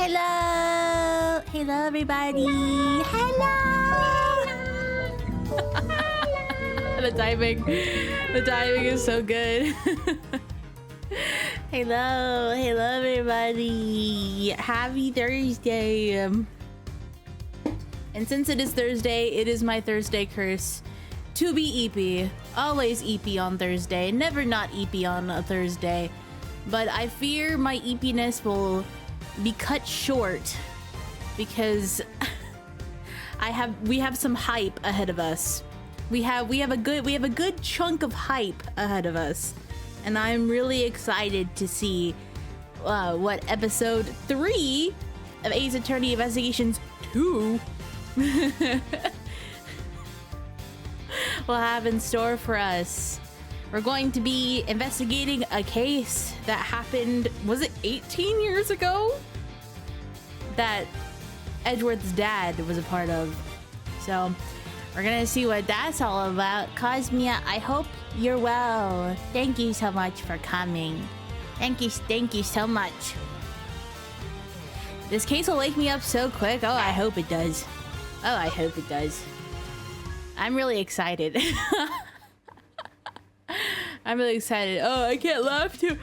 Hello! Hello, everybody! Hello! The timing is so good. Hello, everybody! Happy Thursday! And since it is Thursday, it is my Thursday curse to be EP. Always EP on Thursday, never not EP on a Thursday. But I fear my EP-ness will be cut short because we have some hype ahead of us. We have a good chunk of hype ahead of us, and I'm really excited to see what episode 3 of Ace Attorney Investigations 2 will have in store for us. We're going to be investigating a case that happened, was it 18 years ago? That Edgeworth's dad was a part of. So we're gonna see what that's all about. Cosmia, I hope you're well. Thank you so much for coming. Thank you so much. This case will wake me up so quick. Oh, I hope it does. Oh, I hope it does. I'm really excited. I'm really excited. Oh, I can't laugh too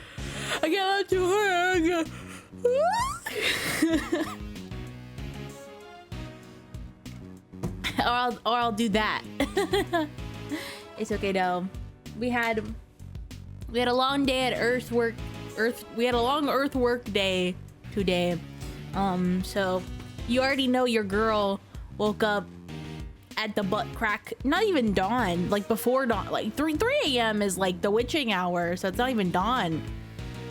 hard. or I'll do that. It's okay though. We had a long day at we had a long earthwork day today. So you already know your girl woke up at the butt crack, not even dawn, like before dawn, like 3 a.m. is like the witching hour, so it's not even dawn.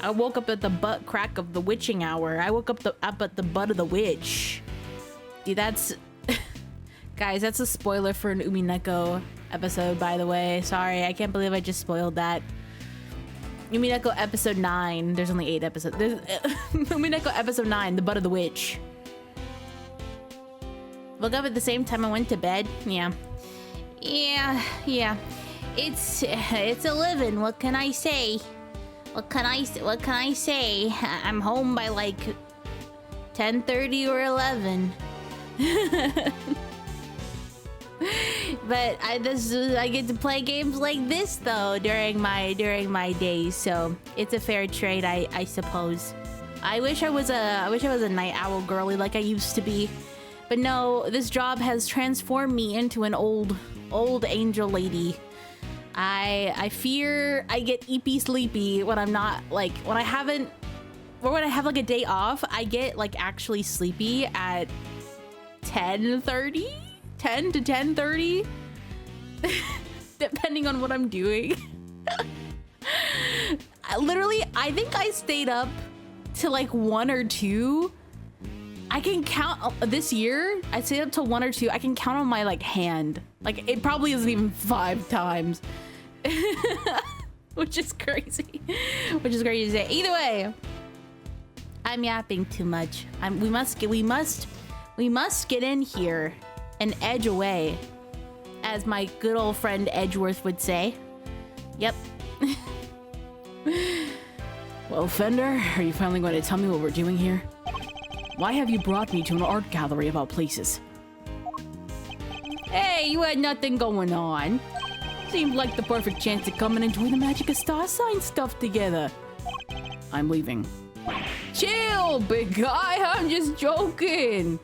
I woke up at the butt crack of the witching hour. I woke up at the butt of the witch. Dude, that's guys, that's a spoiler for an Umineko episode, by the way. Sorry, I can't believe I just spoiled that. Umineko episode 9. There's only 8 episodes. There's Umineko episode 9, the butt of the witch. Woke up at the same time I went to bed. Yeah. It's a living. What can I say? What can I say? I'm home by like 10:30 or 11. But I get to play games like this though during my days, so it's a fair trade, I suppose. I wish I was a night owl girly like I used to be. But no, this job has transformed me into an old angel lady. I fear I get EP sleepy when I'm not, like, when I have like a day off, I get like actually sleepy at 10:30? 10 to 10:30? Depending on what I'm doing. I think I stayed up to like 1 or 2. I can count this year. I stayed up till 1 or 2. I can count on my like hand. Like it probably isn't even 5 times, which is crazy. Which is crazy to say. Either way, I'm yapping too much. We must get in here and edge away, as my good old friend Edgeworth would say. Yep. Well, Fender, are you finally going to tell me what we're doing here? Why have you brought me to an art gallery of all places? Hey, you had nothing going on. Seemed like the perfect chance to come and enjoy the magic of star sign stuff together. I'm leaving. Chill, big guy. I'm just joking.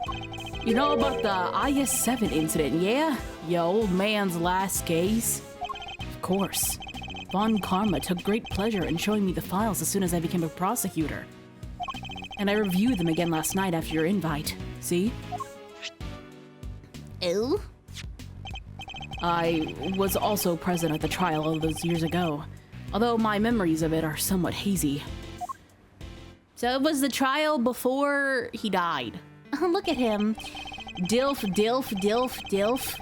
You know about the IS-7 incident, yeah? Your old man's last case? Of course. Von Karma took great pleasure in showing me the files as soon as I became a prosecutor. And I reviewed them again last night after your invite. See? Ew. I was also present at the trial all those years ago, although my memories of it are somewhat hazy. So it was the trial before he died. Look at him. Dilf, dilf, dilf, dilf.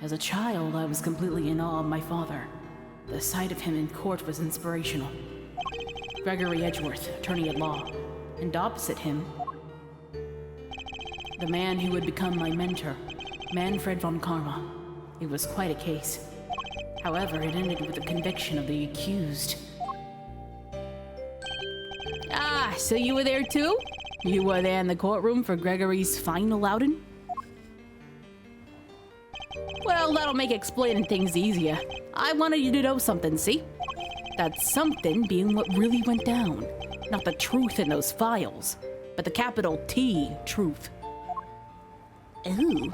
As a child, I was completely in awe of my father. The sight of him in court was inspirational. Gregory Edgeworth, attorney at law, and opposite him, the man who would become my mentor, Manfred von Karma. It was quite a case. However, it ended with the conviction of the accused. Ah, so you were there too? You were there in the courtroom for Gregory's final outing? Well, that'll make explaining things easier. I wanted you to know something, see? That something being what really went down. Not the truth in those files, but the capital T truth. Ooh.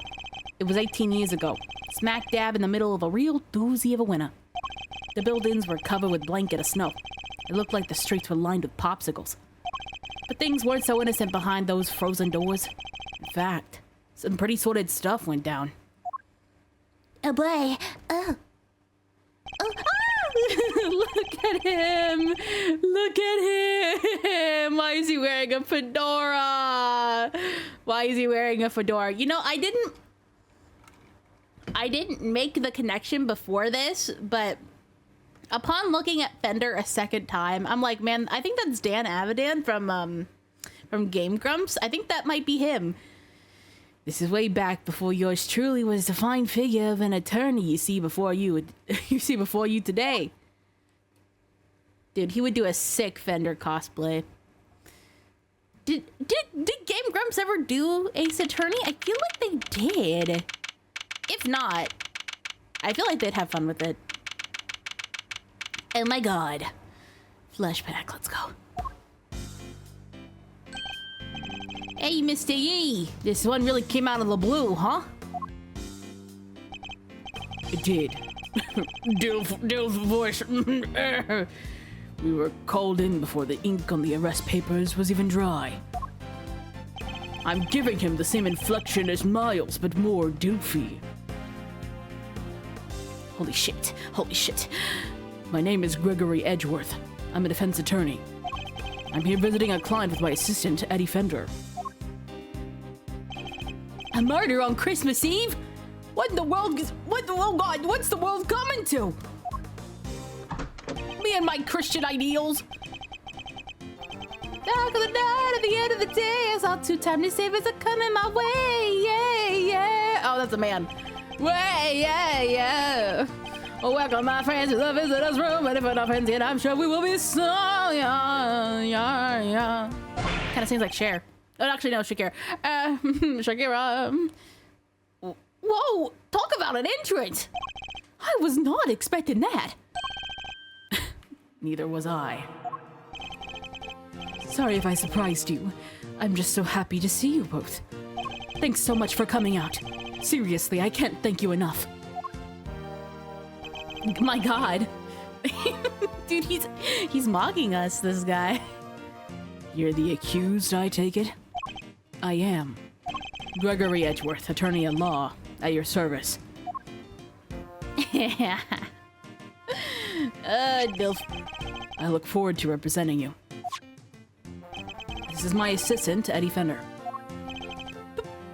It was 18 years ago, smack dab in the middle of a real doozy of a winter. The buildings were covered with blanket of snow. It looked like the streets were lined with popsicles. But things weren't so innocent behind those frozen doors. In fact, some pretty sordid stuff went down. Oh boy. Oh. Oh. Ah! Look at him. Look at him. Why is he wearing a fedora? Why is he wearing a fedora? You know, I didn't make the connection before this, but upon looking at Fender a second time, I'm like, man, I think that's Dan Avidan from Game Grumps. I think that might be him. This is way back before yours truly was the fine figure of an attorney you see before you today. Dude, he would do a sick Fender cosplay. Did Game Grumps ever do Ace Attorney? I feel like they did. If not, I feel like they'd have fun with it. Oh my god. Flashback, let's go. Hey, Mr. Yi. This one really came out of the blue, huh? It did. Dill's voice. We were called in before the ink on the arrest papers was even dry. I'm giving him the same inflection as Miles, but more doofy. Holy shit. Holy shit. My name is Gregory Edgeworth. I'm a defense attorney. I'm here visiting a client with my assistant, Eddie Fender. A murder on Christmas Eve? What in the world oh god, what's the world coming to? Me and my Christian ideals. Dark of the night, at the end of the day, it's all too time to save as are coming my way, yeah, yeah. Oh, that's a man. Way, yeah, yeah. Oh, welcome my friends to the visitors room, and if we're not friends yet, I'm sure we will be so young. Kind of seems like Cher. Oh, actually, no, Shakira. Shakira. Whoa, talk about an entrance. I was not expecting that. Neither was I. Sorry if I surprised you. I'm just so happy to see you both. Thanks so much for coming out. Seriously, I can't thank you enough. My god. Dude, he's mocking us, this guy. You're the accused, I take it? I am. Gregory Edgeworth, attorney at law, at your service. Dilf. I look forward to representing you. This is my assistant, Eddie Fender.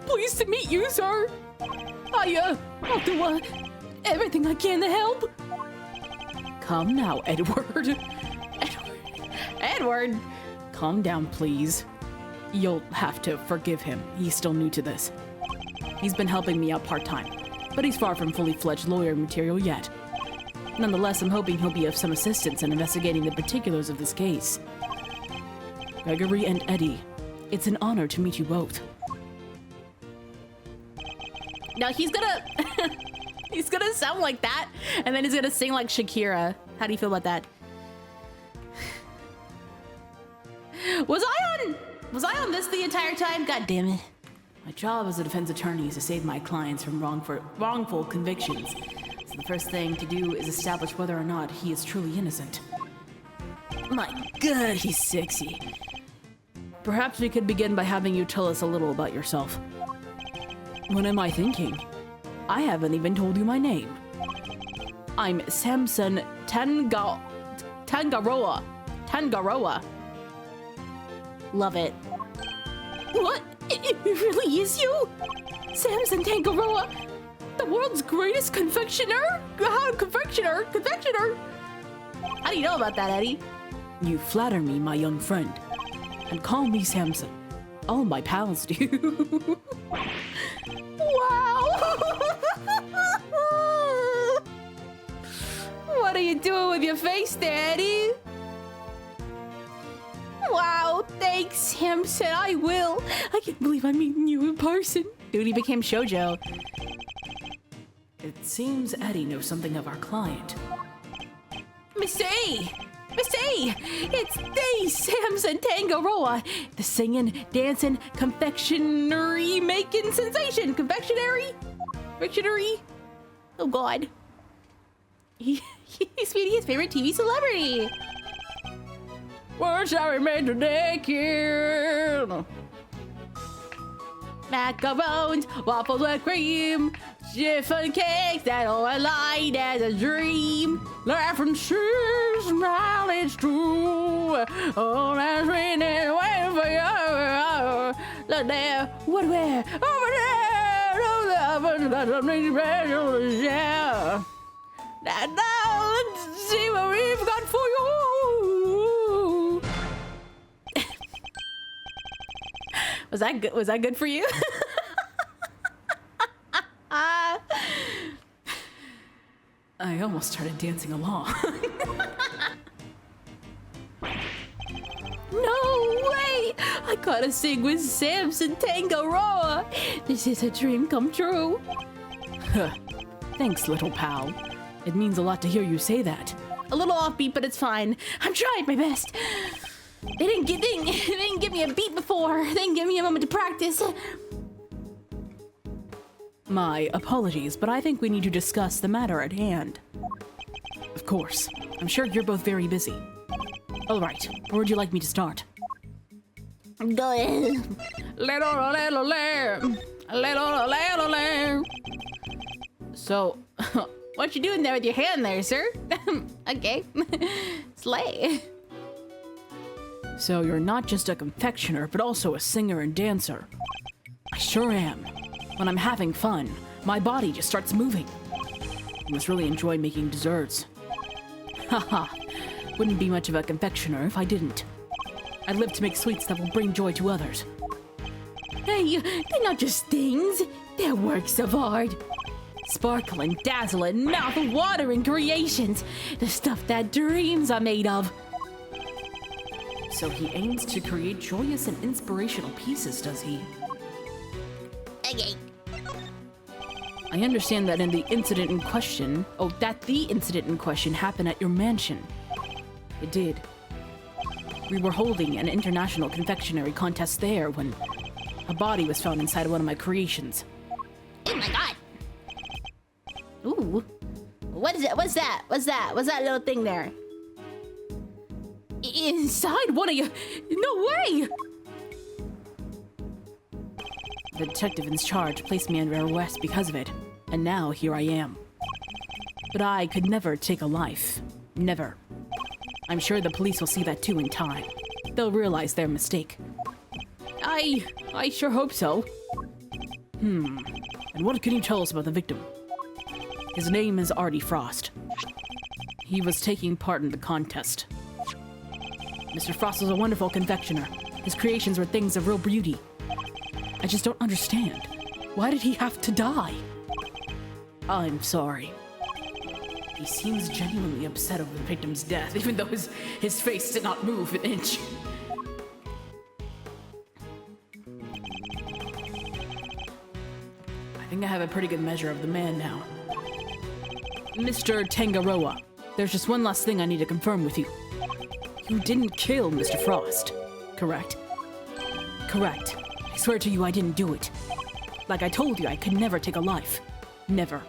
Pleased to meet you, sir. I'll do everything I can to help. Come now, Edward. Edward? Calm down, please. You'll have to forgive him. He's still new to this. He's been helping me out part-time, but he's far from fully fledged lawyer material yet. Nonetheless, I'm hoping he'll be of some assistance in investigating the particulars of this case. Gregory and Eddie, it's an honor to meet you both. Now he's gonna he's gonna sound like that, and then he's gonna sing like Shakira. How do you feel about that? Was I on this the entire time? God damn it. My job as a defense attorney is to save my clients from wrongful convictions. So the first thing to do is establish whether or not he is truly innocent. My god, he's sexy. Perhaps we could begin by having you tell us a little about yourself. What am I thinking? I haven't even told you my name. I'm Samson Tangaroa. Love it. What? It really is you? Samson Tangaroa? The world's greatest confectioner? Confectioner? How do you know about that, Eddie? You flatter me, my young friend. And call me Samson. All my pals do. Wow! What are you doing with your face there, Eddie? Wow, Thanks, Samson, I will. I can't believe I'm meeting you in person. Dude, he became Shoujo. It seems Eddie knows something of our client. Miss A! Miss A! It's the Samson Tangaroa, the singing, dancing, confectionery making sensation. Confectionery? Confectionery? Oh God. He's meeting his favorite TV celebrity. What shall we make today, kid? Macarons, waffles with cream, different cakes that are light as a dream. Laugh and cheer, smile, it's true. Oh, that's raining, waiting for you. Look there, what where? Over there, now, let's see what we've got for you. Was that good? Was that good for you? I almost started dancing along. No way! I gotta sing with Samson Tangaroa. This is a dream come true. Thanks, little pal. It means a lot to hear you say that. A little offbeat, but it's fine. I'm trying my best. They didn't give me a beat before. They didn't give me a moment to practice. My apologies, but I think we need to discuss the matter at hand. Of course. I'm sure you're both very busy. All right, where would you like me to start? Go ahead. Little lamb. So, what you doing there with your hand there, sir? Okay. Slay. So you're not just a confectioner, but also a singer and dancer. I sure am. When I'm having fun, my body just starts moving. I must really enjoy making desserts. Haha, wouldn't be much of a confectioner if I didn't. I live to make sweets that will bring joy to others. Hey, they're not just things, they're works of art. Sparkling, dazzling, mouth-watering creations. The stuff that dreams are made of. So he aims to create joyous and inspirational pieces, does he? Okay. I understand that the incident in question happened at your mansion. It did. We were holding an international confectionery contest there when a body was found inside one of my creations. Oh my God. Ooh. What is it? What's that? What's that little thing there? Inside one of you? No way! The detective in charge placed me under arrest because of it, and now here I am. But I could never take a life. Never. I'm sure the police will see that too in time. They'll realize their mistake. I sure hope so. And what can you tell us about the victim? His name is Artie Frost. He was taking part in the contest. Mr. Frost was a wonderful confectioner. His creations were things of real beauty. I just don't understand. Why did he have to die? I'm sorry. He seems genuinely upset over the victim's death, even though his face did not move an inch. I think I have a pretty good measure of the man now. Mr. Tangaroa, there's just one last thing I need to confirm with you. You didn't kill Mr. Frost, correct? Correct. I swear to you I didn't do it. Like I told you, I could never take a life. Never.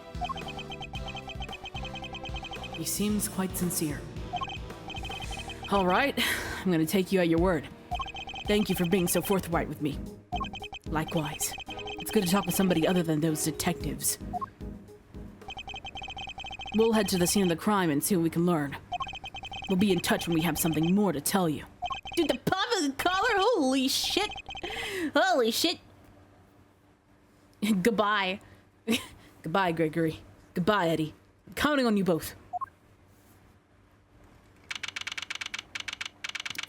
He seems quite sincere. All right, I'm gonna take you at your word. Thank you for being so forthright with me. Likewise. It's good to talk with somebody other than those detectives. We'll head to the scene of the crime and see what we can learn. We'll be in touch when we have something more to tell you. Dude, the pop of the collar? Holy shit. Holy shit. Goodbye. Goodbye, Gregory. Goodbye, Eddie. I'm counting on you both.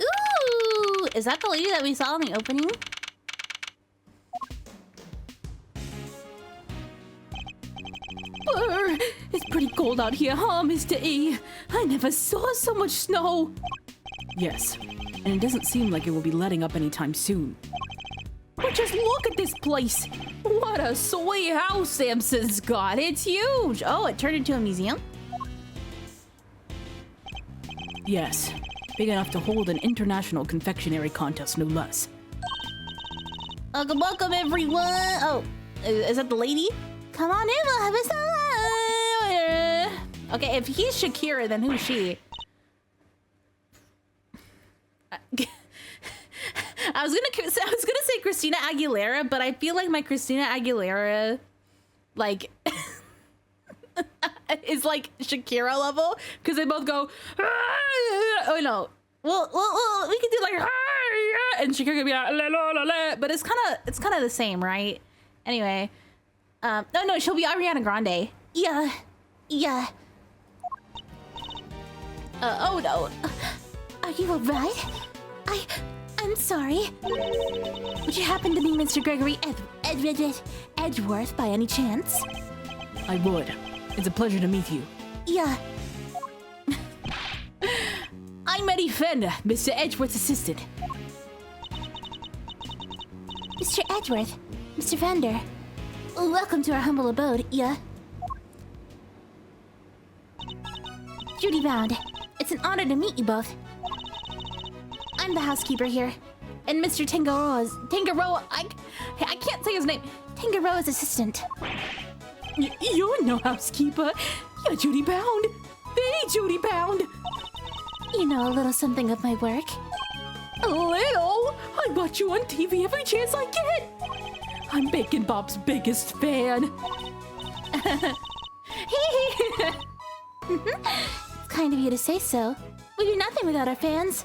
Ooh, is that the lady that we saw in the opening? Brr, it's pretty cold out here, huh, Mr. E? I never saw so much snow. Yes, and it doesn't seem like it will be letting up anytime soon. But just look at this place! What a sweet house Samson's got! It's huge! Oh, it turned into a museum? Yes, big enough to hold an international confectionery contest, no less. Welcome everyone! Oh, is that the lady? Come on in, we'll have a salad! Okay, if he's Shakira, then who's she? I was gonna say Christina Aguilera, but I feel like my Christina Aguilera, like, is like Shakira level because they both go. Oh no, well, we could do like, and Shakira could be like, la, la, la, la, but it's kind of the same, right? Anyway, no, she'll be Ariana Grande. Yeah. Oh no, are you alright? I'm sorry. Would you happen to be Mr. Gregory Edgeworth by any chance? I would. It's a pleasure to meet you. Yeah. I'm Eddie Fender, Mr. Edgeworth's assistant. Mr. Edgeworth, Mr. Fender, welcome to our humble abode, yeah? Judy Bound, it's an honor to meet you both. I'm the housekeeper here, and Mr. Tangaroa, I can't say his name, Tangaroa's assistant. You're no housekeeper. You're Judy Bound. The Judy Bound. You know a little something of my work. A little? I watch you on TV every chance I get. I'm Bacon Bob's biggest fan. It's kind of you to say so. We do nothing without our fans.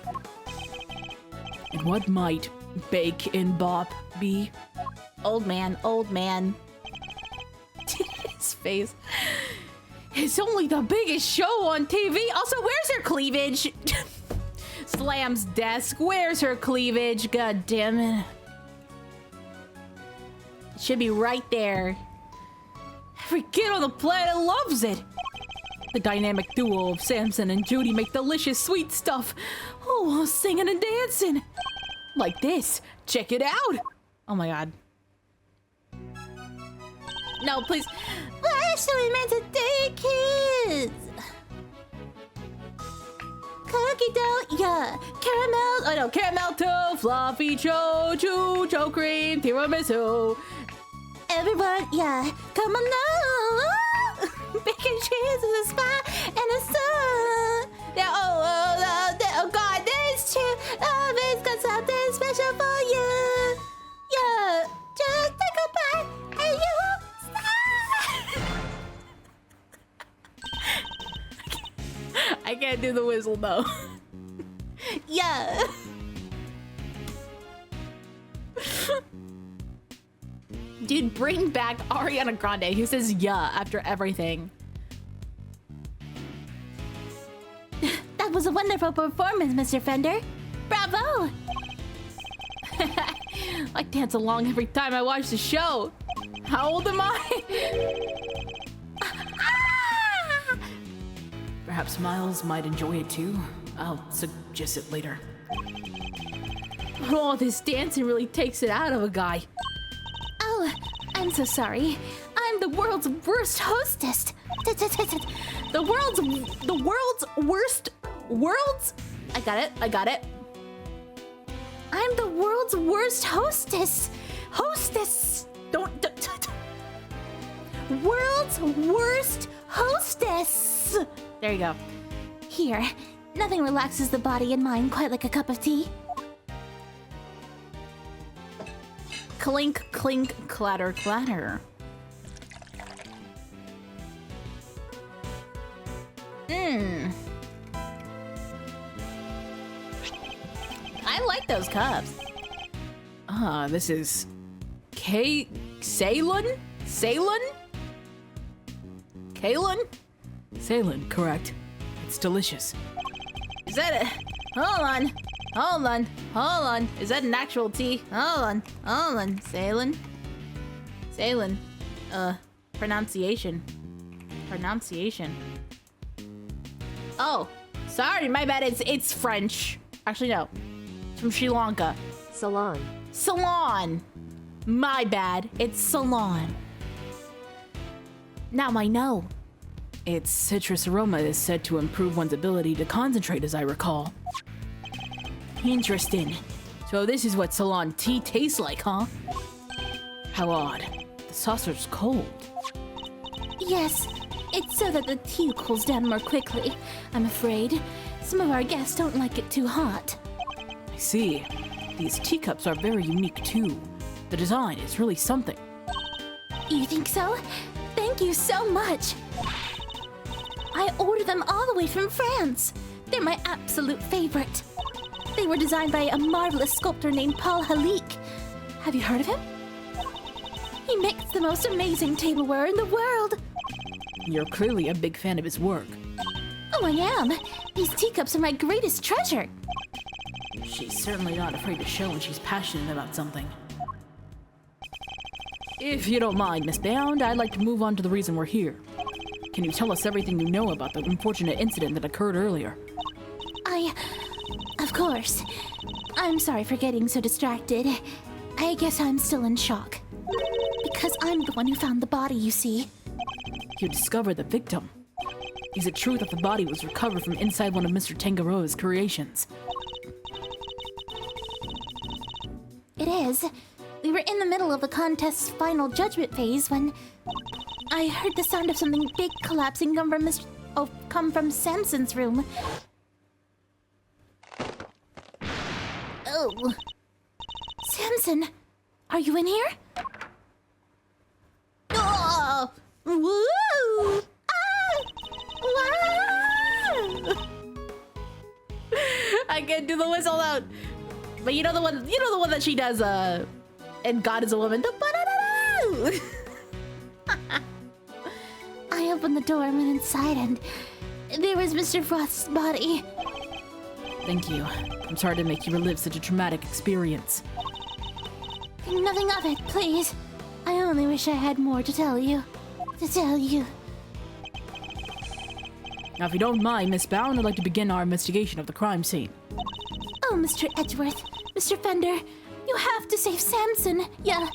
And what might Bacon Bob be? Old man. His face. It's only the biggest show on TV. Also, where's her cleavage? Slams desk. Where's her cleavage? God damn it. It should be right there. Every kid on the planet loves it. The dynamic duo of Samson and Judy make delicious sweet stuff. Oh, while singing and dancing. Like this. Check it out. Oh my god. No, please. We're actually meant to date kids. Cookie dough, yeah. Caramel, oh no, caramel toe, fluffy cho cream, tiramisu. Everyone, yeah. Come on now. Bacon cheese is a spot and a sun. Yeah, oh God, there's two. Always got something special for you. Yeah, just take a bite and you won't stop. I can't do the whistle though. Yeah. Dude, bring back Ariana Grande, who says yeah after everything. That was a wonderful performance, Mr. Fender. Bravo! I dance along every time I watch the show. How old am I? Perhaps Miles might enjoy it too. I'll suggest it later. Oh, this dancing really takes it out of a guy. Oh, I'm so sorry. I'm the world's worst hostess. The world's worst. I got it. I'm the world's worst hostess. World's worst hostess. There you go. Here, nothing relaxes the body and mind quite like a cup of tea. Clink, clink, clatter, clatter. I like those cups. This is Ceylon? Ceylon, correct. It's delicious. Is that it? Hold on. Is that an actual tea? Hold on. Ceylon. Pronunciation. Oh, sorry, my bad. It's French. Actually, no. It's from Sri Lanka. Salon. Salon. My bad. It's Salon. Now I know. Its citrus aroma is said to improve one's ability to concentrate, as I recall. Interesting. So this is what Ceylon tea tastes like, huh? How odd. The saucer's cold. Yes, it's so that the tea cools down more quickly, I'm afraid. Some of our guests don't like it too hot. I see. These teacups are very unique, too. The design is really something. You think so? Thank you so much. I ordered them all the way from France. They're my absolute favorite. They were designed by a marvelous sculptor named Paul Halik. Have you heard of him? He makes the most amazing tableware in the world. You're clearly a big fan of his work. Oh, I am. These teacups are my greatest treasure. She's certainly not afraid to show when she's passionate about something. If you don't mind, Miss Bound, I'd like to move on to the reason we're here. Can you tell us everything you know about the unfortunate incident that occurred earlier? Of course. I'm sorry for getting so distracted. I guess I'm still in shock. Because I'm the one who found the body, you see. You discovered the victim. Is it true that the body was recovered from inside one of Mr. Tangaroa's creations? It is. We were in the middle of the contest's final judgment phase when I heard the sound of something big collapsing come from Samson's room. Oh. Samson, are you in here? Oh! Woo! Ah! Wow! I can't do the whistle out. But you know the one that she does, and God is a woman. I opened the door and went inside, and there was Mr. Frost's body. Thank you. I'm sorry to make you relive such a traumatic experience. Nothing of it, please. I only wish I had more to tell you. Now, if you don't mind, Miss Bound, I'd like to begin our investigation of the crime scene. Oh, Mr. Edgeworth, Mr. Fender, you have to save Samson. Yeah,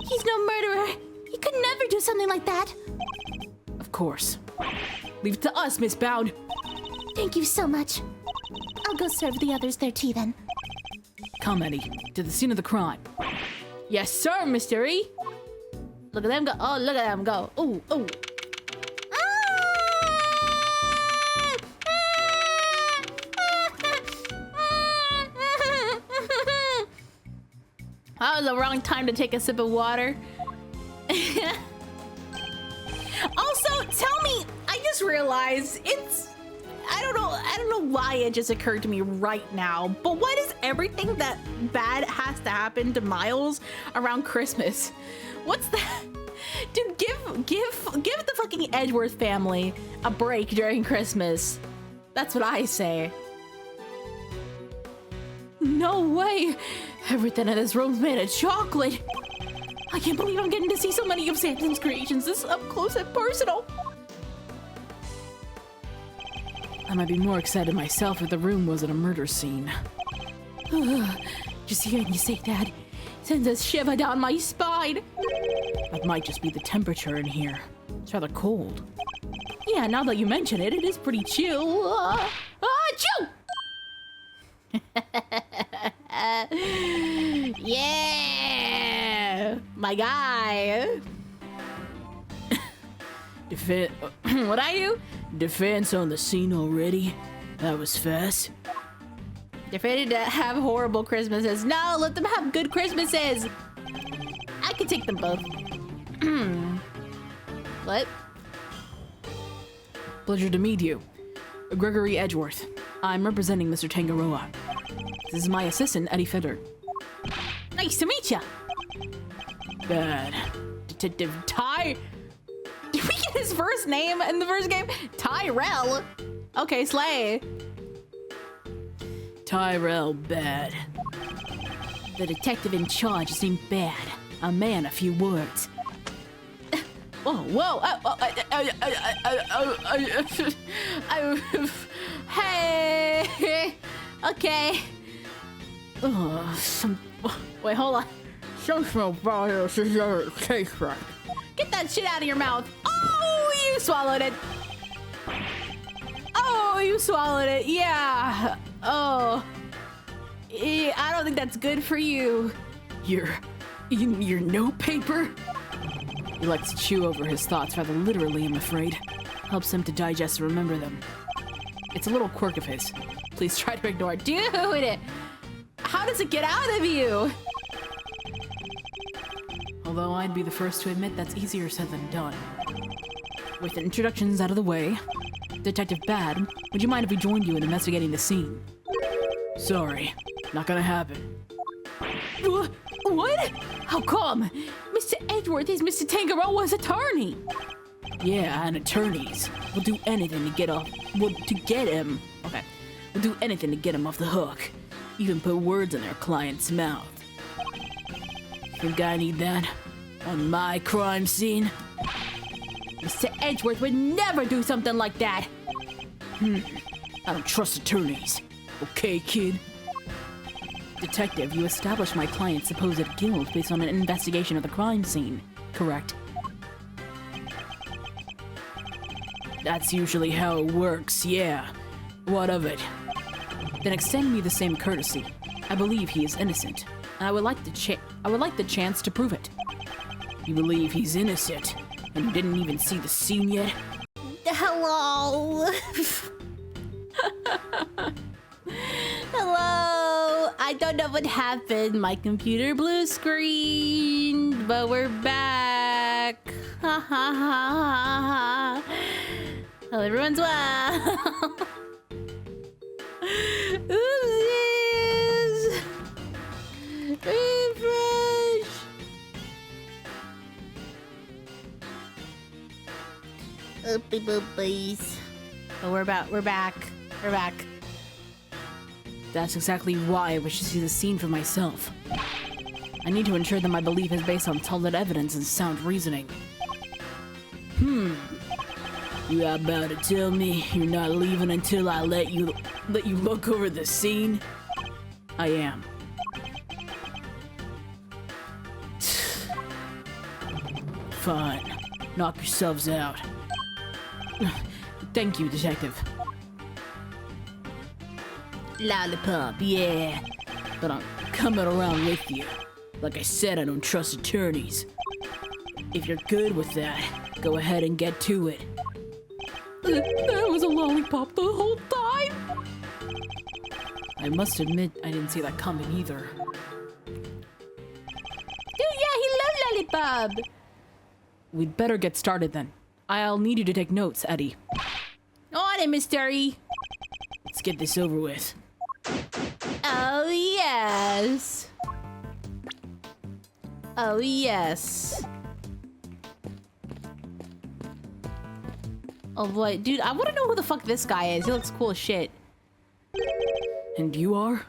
he's no murderer. He could never do something like that. Of course. Leave it to us, Miss Bound. Thank you so much. I'll go serve the others their tea then. Come, Eddie, to the scene of the crime. Yes, sir, Mr. E. Look at them go. Oh, look at them go. Ooh, ooh. That was the wrong time to take a sip of water. Also, tell me, I just realized I don't know why it just occurred to me right now, but why does everything that bad has to happen to Miles around Christmas? What's that? Dude, give the fucking Edgeworth family a break during Christmas. That's what I say. No way! Everything in this room's made of chocolate. I can't believe I'm getting to see so many of Samson's creations this up close and personal. I might be more excited myself if the room wasn't a murder scene. Just hearing you say that sends a shiver down my spine. That might just be the temperature in here. It's rather cold. Yeah, now that you mention it, it is pretty chill. Chill! Yeah! My guy! What'd I do? Defense on the scene already? That was fast. They're ready to have horrible Christmases. No, let them have good Christmases! I could take them both. What? Pleasure to meet you. Gregory Edgeworth. I'm representing Mr. Tangaroa. This is my assistant, Eddie Fedder. Nice to meet ya! Bad. Detective Ty... Did we get his first name in the first game? Tyrell. Okay, slay. Tyrell Bad. The detective in charge seemed bad. A man, a few words. Whoa. Hey. Okay. Wait, hold on. Something about this doesn't taste right. Get that shit out of your mouth. Oh, you swallowed it. Oh, you swallowed it. Yeah. Oh. I don't think that's good for you. Your notepaper? He likes to chew over his thoughts rather literally, I'm afraid. Helps him to digest and remember them. It's a little quirk of his. Please try to ignore it. Dude, how does it get out of you? Although I'd be the first to admit that's easier said than done. With introductions out of the way, Detective Bad, would you mind if we joined you in investigating the scene? Sorry, not gonna happen. What? How come? Mr. Edgeworth is Mr. Tangaroa's attorney. Yeah, and attorneys will do anything to get him. Okay, will do anything to get him off the hook. Even put words in their client's mouth. Think I need that on my crime scene? Mr. Edgeworth would never do something like that. I don't trust attorneys. Okay, kid? Detective, you established my client's supposed guilt based on an investigation of the crime scene, correct? That's usually how it works, yeah. What of it? Then extend me the same courtesy. I believe he is innocent, and I would like the chance to prove it. You believe he's innocent, and you didn't even see the scene yet? Hello. Hello. I don't know what happened. My computer blue screen, but we're back. Ha ha ha ha ha. Hope everyone's well. Oopsies. Refresh. Oopie boopies. Oh, we're back. We're back. That's exactly why I wish to see the scene for myself. I need to ensure that my belief is based on solid evidence and sound reasoning. You about to tell me you're not leaving until I let you look over the scene? I am. Fine. Knock yourselves out. Thank you, Detective. Lollipop, yeah. But I'm coming around with you. Like I said, I don't trust attorneys. If you're good with that, go ahead and get to it. That was a lollipop the whole time? I must admit, I didn't see that coming either. Dude, yeah, he loved Lollipop. We'd better get started then. I'll need you to take notes, Eddie. On it, Mr. E. Let's get this over with. Oh, yes. Oh, yes. Oh, boy. Dude, I want to know who the fuck this guy is. He looks cool as shit. And you are?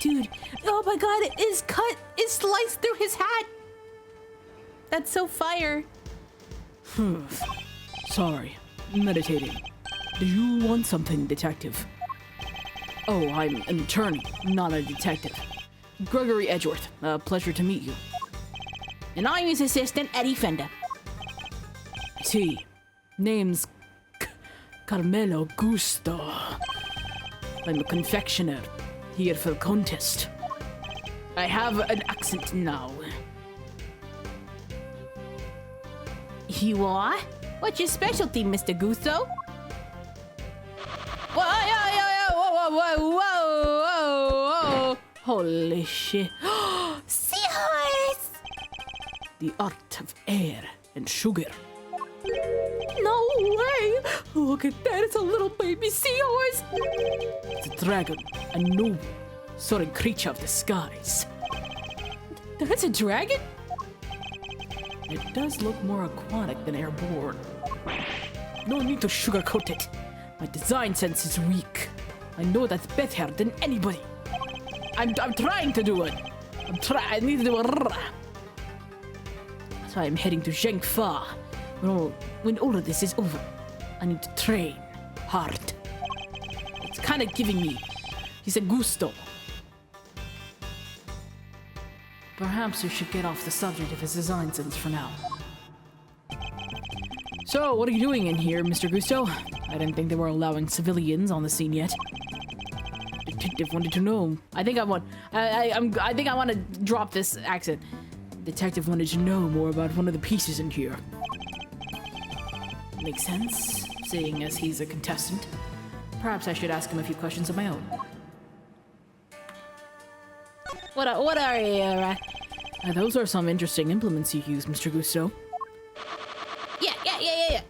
Dude, oh my god, it is cut. It's sliced through his hat. That's so fire. Sorry. Meditating. Do you want something, Detective? Oh, I'm an attorney, not a detective. Gregory Edgeworth. Pleasure to meet you. And I'm his assistant, Eddie Fender. I see. Name's Carmelo Gusto. I'm a confectioner here for the contest. I have an accent now. You are? What's your specialty, Mr. Gusto? Whoa. Holy shit. Seahorse! The art of air and sugar. No way! Look at that, it's a little baby seahorse! It's a dragon, a noble, soaring creature of the skies. That's a dragon? It does look more aquatic than airborne. No need to sugarcoat it. My design sense is weak. I know that's better than anybody. I'm trying to do it. I need to do it. That's why I'm heading to Zhengfa. When all of this is over, I need to train hard. It's kind of giving me. He said gusto. Perhaps we should get off the subject of his design sense for now. So, what are you doing in here, Mr. Gusto? I didn't think they were allowing civilians on the scene yet. Detective wanted to know. I think I want to drop this accent. Detective wanted to know more about one of the pieces in here. Makes sense, seeing as he's a contestant. Perhaps I should ask him a few questions of my own. What are you? Those are some interesting implements you use, Mr. Gusto. Yeah.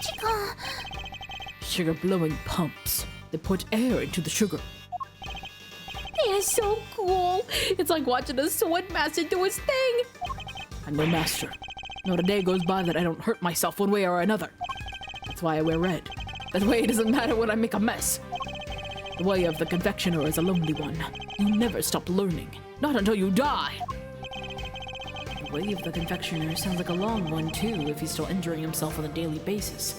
Chica. Sugar blowing pumps that put air into the sugar. They are so cool. It's like watching a sword master do his thing. I'm no master. Not a day goes by that I don't hurt myself one way or another. That's why I wear red. That way it doesn't matter when I make a mess. The way of the confectioner is a lonely one. You never stop learning. Not until you die. The way of the confectioner sounds like a long one too, if he's still injuring himself on a daily basis.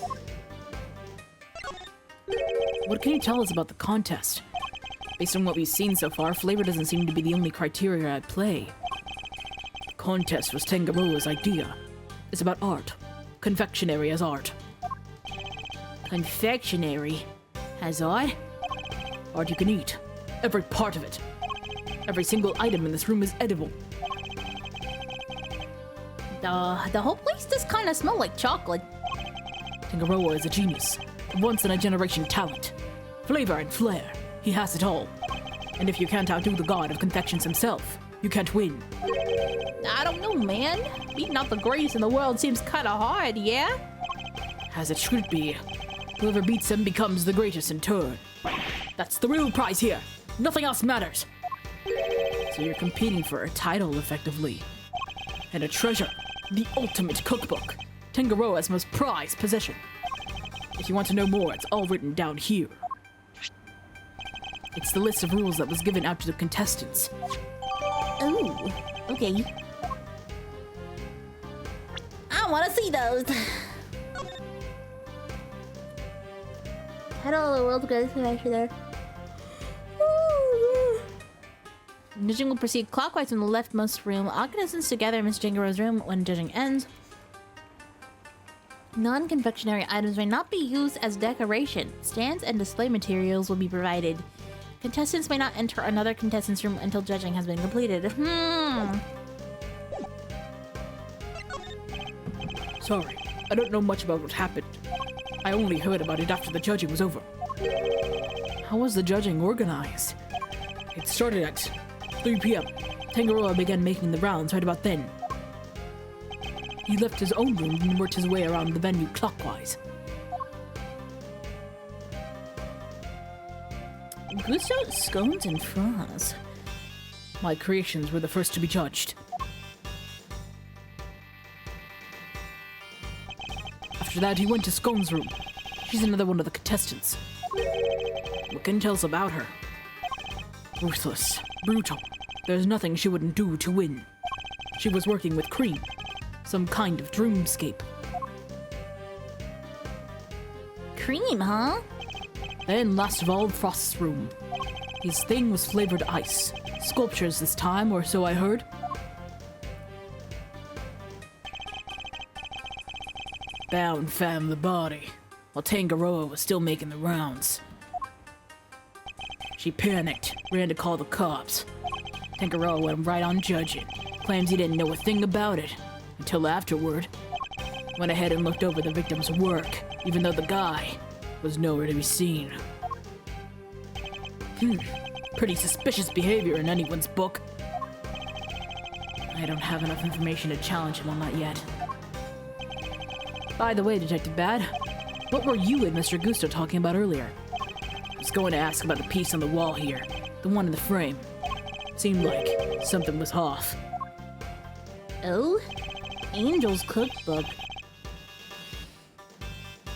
What can you tell us about the contest? Based on what we've seen so far, flavor doesn't seem to be the only criteria at play. The contest was Tangaroa's idea. It's about art. Confectionery as art. Confectionery has art? Art you can eat. Every part of it. Every single item in this room is edible. The whole place does kind of smell like chocolate. Tangaroa is a genius. A once-in-a-generation talent. Flavor and flair. He has it all. And if you can't outdo the god of confections himself, you can't win. I don't know, man. Beating out the greatest in the world seems kind of hard, yeah? As it should be. Whoever beats him becomes the greatest in turn. That's the real prize here. Nothing else matters. So you're competing for a title, effectively. And a treasure. The ultimate cookbook. Tangaroa's most prized possession. If you want to know more, it's all written down here. It's the list of rules that was given out to the contestants. Ooh, okay. I want to see those. Hello, the world's greatest connection there. Judging will proceed clockwise from the leftmost room. All contestants together in Miss Jingaro's room when judging ends. Non-confectionery items may not be used as decoration. Stands and display materials will be provided. Contestants may not enter another contestant's room until judging has been completed. Sorry, I don't know much about what happened. I only heard about it after the judging was over. How was the judging organized? It started at 3 p.m. Tangaroa began making the rounds right about then. He left his own room and worked his way around the venue clockwise. Gusto, scones, and fries. My creations were the first to be judged. After that, he went to Scone's room. She's another one of the contestants. What can you tell us about her? Ruthless, brutal. There's nothing she wouldn't do to win. She was working with Cream, some kind of dreamscape. Cream, huh? Then, last of all, Frost's room. His thing was flavored ice. Sculptures this time, or so I heard. Bound found the body, while Tangaroa was still making the rounds. She panicked, ran to call the cops. Tangaroa went right on judging, claims he didn't know a thing about it, until afterward. Went ahead and looked over the victim's work, even though the guy was nowhere to be seen. Pretty suspicious behavior in anyone's book. I don't have enough information to challenge him on that yet. By the way, Detective Bad, what were you and Mr. Gusto talking about earlier? I was going to ask about the piece on the wall here, the one in the frame. Seemed like something was off. Oh? Angel's cookbook.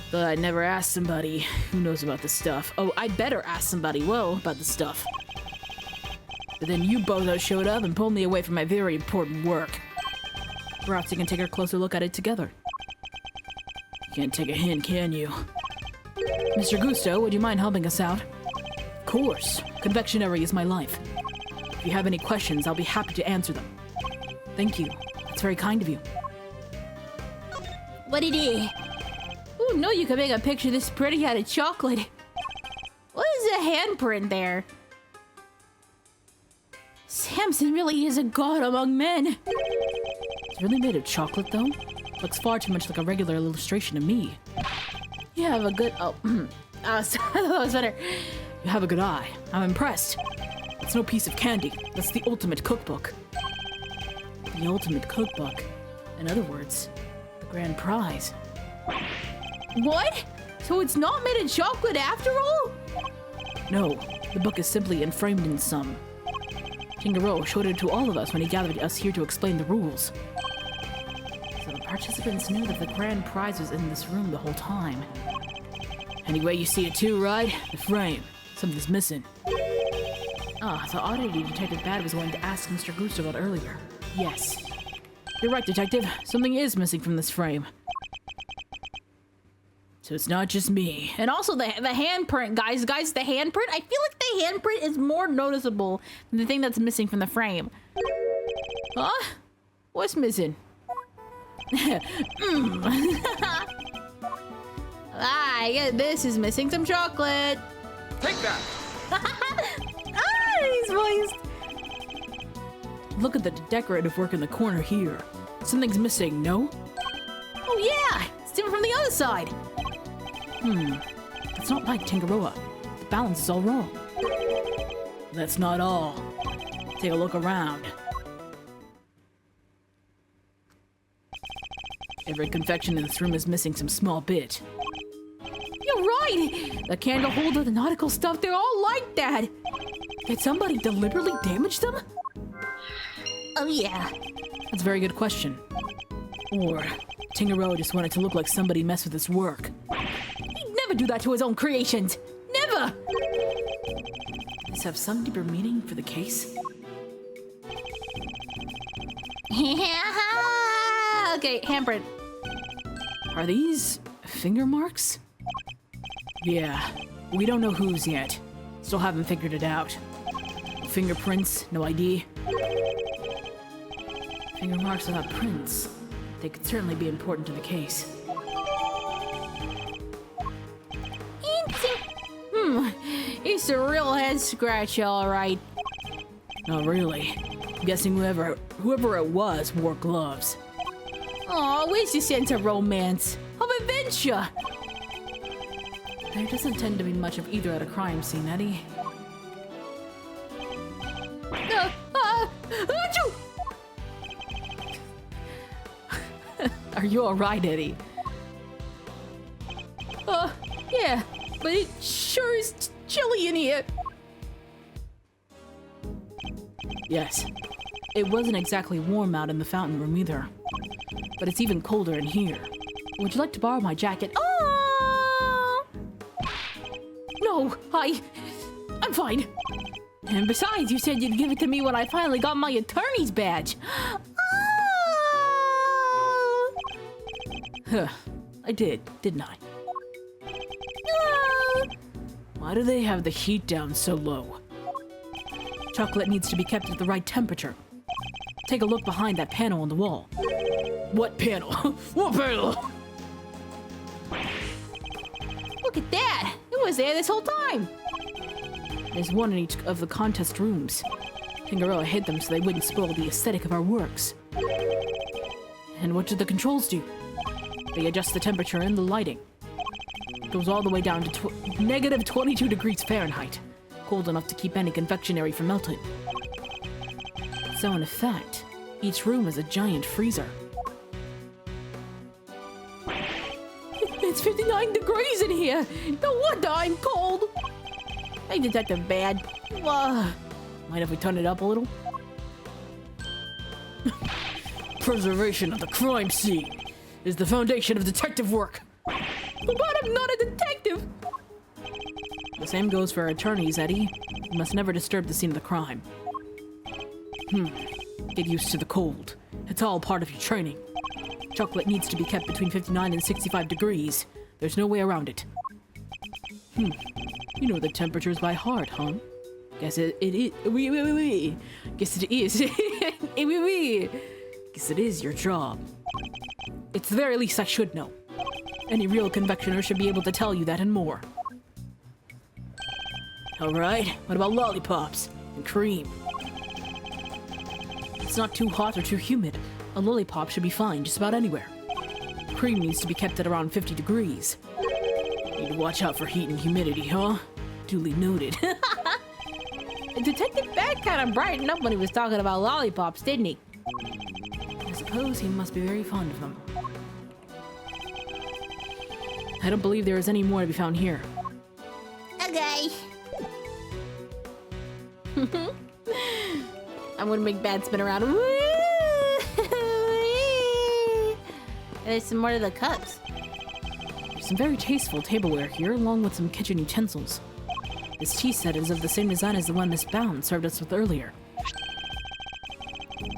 But I never asked somebody who knows about this stuff. Oh, I better ask somebody, about this stuff. But then you both showed up and pulled me away from my very important work. Perhaps we can take a closer look at it together. You can't take a hint, can you? Mr. Gusto, would you mind helping us out? Of course. Confectionery is my life. If you have any questions, I'll be happy to answer them. Thank you. That's very kind of you. What it is? Oh no, you can make a picture this pretty out of chocolate. What is a handprint there? Samson really is a god among men. It's really made of chocolate, though. Looks far too much like a regular illustration to me. You have a good... Oh, sorry, that was better. You have a good eye. I'm impressed. It's no piece of candy. That's the ultimate cookbook. The ultimate cookbook. In other words, the grand prize. What? So it's not made of chocolate after all? No, the book is simply enframed in some. Tingaro showed it to all of us when he gathered us here to explain the rules. So the participants knew that the grand prize was in this room the whole time. Anyway, you see it too, right? The frame. Something's missing. Ah, the oddity Detective Bad was going to ask Mr. Gusto about earlier. Yes. You're right, Detective. Something is missing from this frame. So it's not just me. And also the handprint, guys. Guys, the handprint. I feel like the handprint is more noticeable than the thing that's missing from the frame. Huh? What's missing? Yeah, this is missing some chocolate. Take that! He's voiced. Look at the decorative work in the corner here. Something's missing, no? Oh yeah, it's different from the other side. It's not like Tangaroa. The balance is all wrong. That's not all. Take a look around. Every confection in this room is missing some small bit. You're right. The candle holder, the nautical stuff, they're all like that. Did somebody deliberately damage them? Oh yeah. That's a very good question. Or Tangaroa just wanted to look like somebody messed with his work. He'd never do that to his own creations. Never. Does this have some deeper meaning for the case? Okay, handprint. Are these finger marks? Yeah, we don't know whose yet. Still haven't figured it out. Fingerprints, no ID. Finger marks without prints. They could certainly be important to the case. It's a real head scratch, all right. Not really. I'm guessing whoever it was wore gloves. Oh, where's the sense of romance? Of adventure? There doesn't tend to be much of either at a crime scene, Eddie. Achoo! Are you alright, Eddie? Yeah, but it sure is chilly in here. Yes. It wasn't exactly warm out in the fountain room either. But it's even colder in here. Would you like to borrow my jacket? Oh! No, I'm fine. And besides, you said you'd give it to me when I finally got my attorney's badge. Oh! Huh. I did, didn't I? Why do they have the heat down so low? Chocolate needs to be kept at the right temperature. Take a look behind that panel on the wall. What panel? What panel? Look at that! It was there this whole time. There's one in each of the contest rooms. Tangaroa hid them so they wouldn't spoil the aesthetic of our works. And what do the controls do? They adjust the temperature and the lighting. It goes all the way down to negative 22 degrees Fahrenheit. Cold enough to keep any confectionery from melting. So in effect, each room is a giant freezer. It's 59 degrees in here. No wonder I'm cold. Hey, Detective Bad. Mind if we turn it up a little? Preservation of the crime scene is the foundation of detective work. But I'm not a detective. The same goes for attorneys, Eddie. You must never disturb the scene of the crime. Get used to the cold. It's all part of your training. chocolate needs to be kept between 59 and 65 degrees. There's no way around it. You know the temperatures by heart, huh? Guess it is. Guess it is. Guess it is your job. It's the very least I should know. Any real confectioner should be able to tell you that and more. Alright, what about lollipops and cream? It's not too hot or too humid. A lollipop should be fine just about anywhere. Cream needs to be kept at around 50 degrees. Need to watch out for heat and humidity, huh? Duly noted. Detective Bad kind of brightened up when he was talking about lollipops, didn't he? I suppose he must be very fond of them. I don't believe there is any more to be found here. Okay. I'm gonna make Bad spin around. Woo! There's some more of the cups. There's some very tasteful tableware here, along with some kitchen utensils. This tea set is of the same design as the one Miss Bound served us with earlier.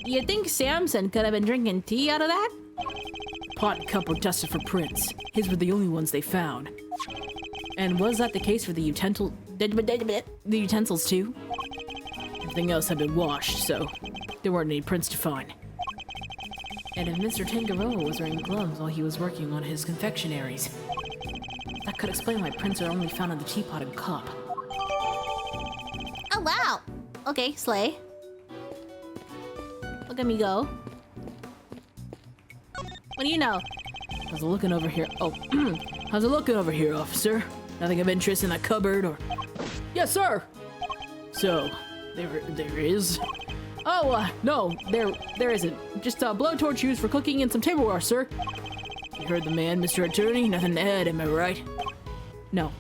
You think Samson could have been drinking tea out of that? Pot and cup were dusted for prints. His were the only ones they found. And was that the case for the utensils too? Everything else had been washed, so there weren't any prints to find. And if Mr. Tangaroa was wearing gloves while he was working on his confectionaries, that could explain why prints are only found in the teapot and cup. Oh, wow. Okay, Slay. Look at me go. What do you know? How's it looking over here? Oh, how's it looking over here, officer? Nothing of interest in that cupboard or... Yes, sir! So, there is... Oh, no, there isn't. Just a blowtorch used for cooking and some tableware, sir. You heard the man, Mr. Attorney? Nothing to add, am I right? No.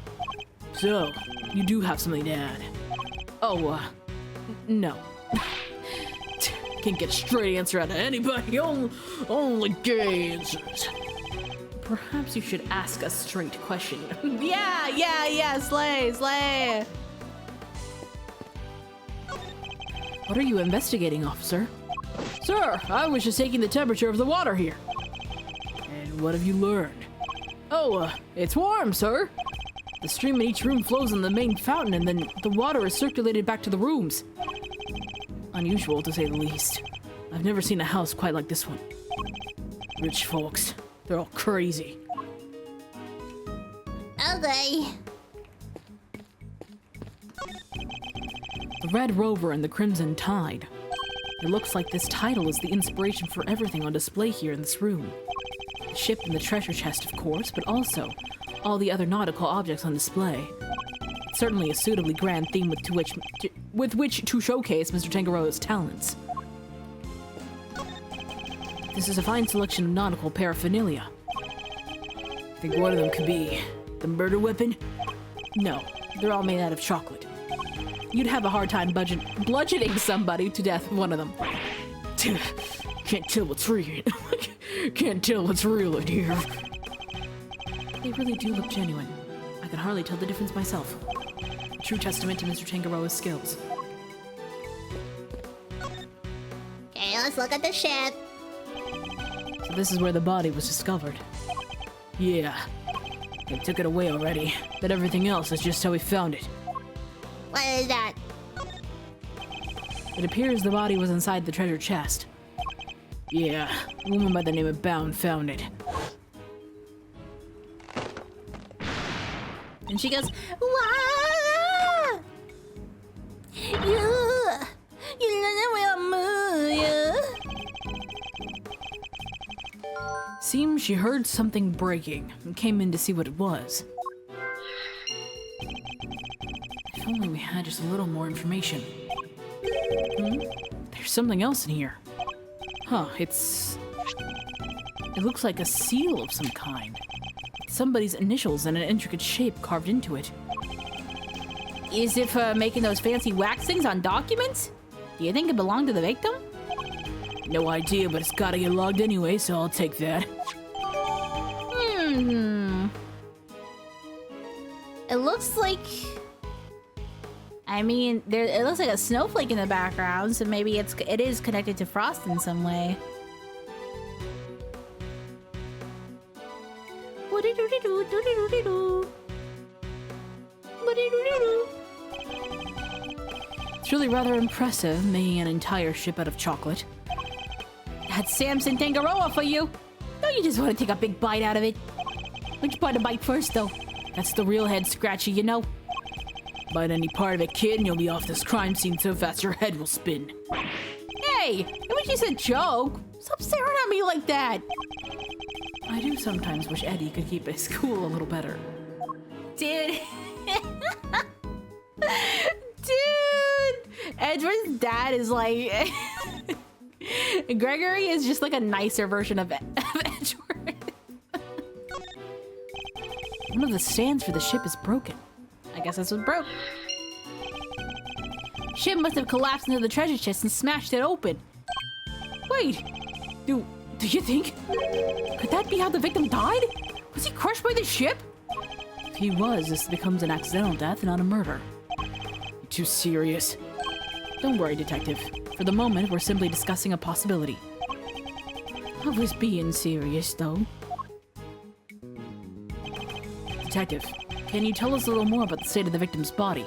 So, you do have something to add. Oh, no. Can't get a straight answer out of anybody. Only gay answers. Perhaps you should ask a straight question. Yeah, Slay. What are you investigating, officer? Sir, I was just taking the temperature of the water here. And what have you learned? Oh, it's warm, sir. The stream in each room flows in the main fountain, and then the water is circulated back to the rooms. Unusual, to say the least. I've never seen a house quite like this one. Rich folks, they're all crazy. Okay. The Red Rover and the Crimson Tide. It looks like this title is the inspiration for everything on display here in this room. The ship and the treasure chest, of course, but also all the other nautical objects on display. It's certainly a suitably grand theme with which to showcase Mr. Tangaroa's talents. This is a fine selection of nautical paraphernalia. Think one of them could be the murder weapon? No, they're all made out of chocolate. You'd have a hard time bludgeoning somebody to death with one of them. Can't tell what's real. Can't tell what's real in here. They really do look genuine. I can hardly tell the difference myself. A true testament to Mr. Tangaroa's skills. Okay, let's look at the ship. So this is where the body was discovered. Yeah. They took it away already, but everything else is just how we found it. What is that? It appears the body was inside the treasure chest. Yeah, a woman by the name of Bound found it. And she goes, Wow! Seems she heard something breaking and came in to see what it was. If only we had just a little more information. There's something else in here. Huh, it looks like a seal of some kind. Somebody's initials and an intricate shape carved into it. is it for making those fancy waxings on documents? Do you think it belonged to the victim? No idea, but it's gotta get logged anyway, so I'll take that. It looks like... I mean, it looks like a snowflake in the background, so maybe it is connected to Frost in some way. It's really rather impressive, making an entire ship out of chocolate. That's Samson Tangaroa for you. Don't you just want to take a big bite out of it? Which part to bite first, though? That's the real head scratchy, you know? Bite any part of it, kid, and you'll be off this crime scene so fast your head will spin. Hey, it was just a joke. Stop staring at me like that. I do sometimes wish Eddie could keep his cool a little better. Dude. Dude. Edward's dad is like... Gregory is just like a nicer version of Edward. One of the stands for the ship is broken. I guess this was broke. Ship must have collapsed into the treasure chest and smashed it open. Wait, do you think? Could that be how the victim died? Was he crushed by the ship? If he was, this becomes an accidental death, not a murder. You're too serious. Don't worry, detective. For the moment, we're simply discussing a possibility. I was being serious, though. Detective, can you tell us a little more about the state of the victim's body?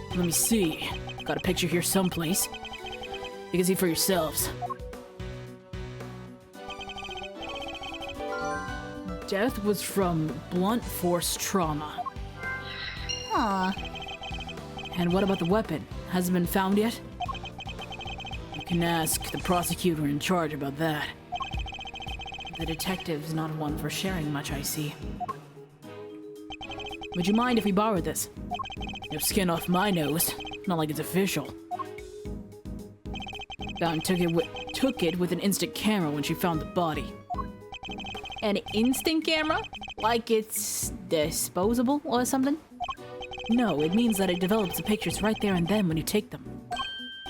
Let me see. Got a picture here someplace. You can see for yourselves. Death was from blunt force trauma. Huh. And what about the weapon? Hasn't been found yet? You can ask the prosecutor in charge about that. The detective's not one for sharing much, I see. Would you mind if we borrowed this? No skin off my nose. Not like it's official. Bound took it with an instant camera when she found the body. An instant camera? Like it's disposable or something? No, it means that it develops the pictures right there and then when you take them.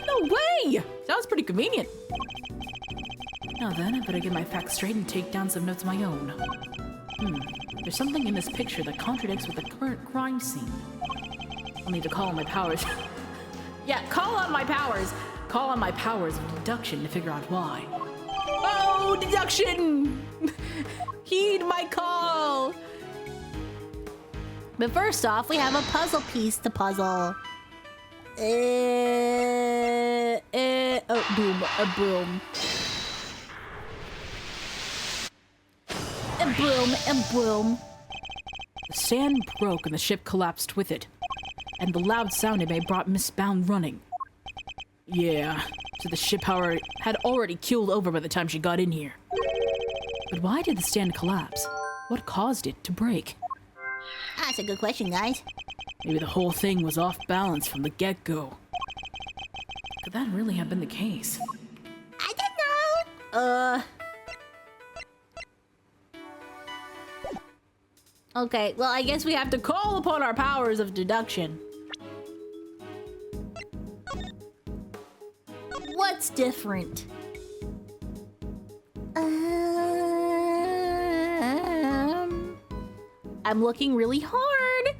No way! Sounds pretty convenient. Now then, I better get my facts straight and take down some notes of my own. There's something in this picture that contradicts with the current crime scene. I'll need to call on my powers. Yeah, call on my powers. Call on my powers of deduction to figure out why. Oh, deduction! Heed my call! But first off, we have a puzzle piece to puzzle. Boom, a boom. A boom, a boom. The stand broke and the ship collapsed with it. And the loud sound it made brought Miss Bound running. Yeah, so the ship power had already keeled over by the time she got in here. But why did the stand collapse? What caused it to break? That's a good question, guys. Maybe the whole thing was off balance from the get-go. Could that really have been the case? I don't know. Okay, well, I guess we have to call upon our powers of deduction. What's different? I'm looking really hard.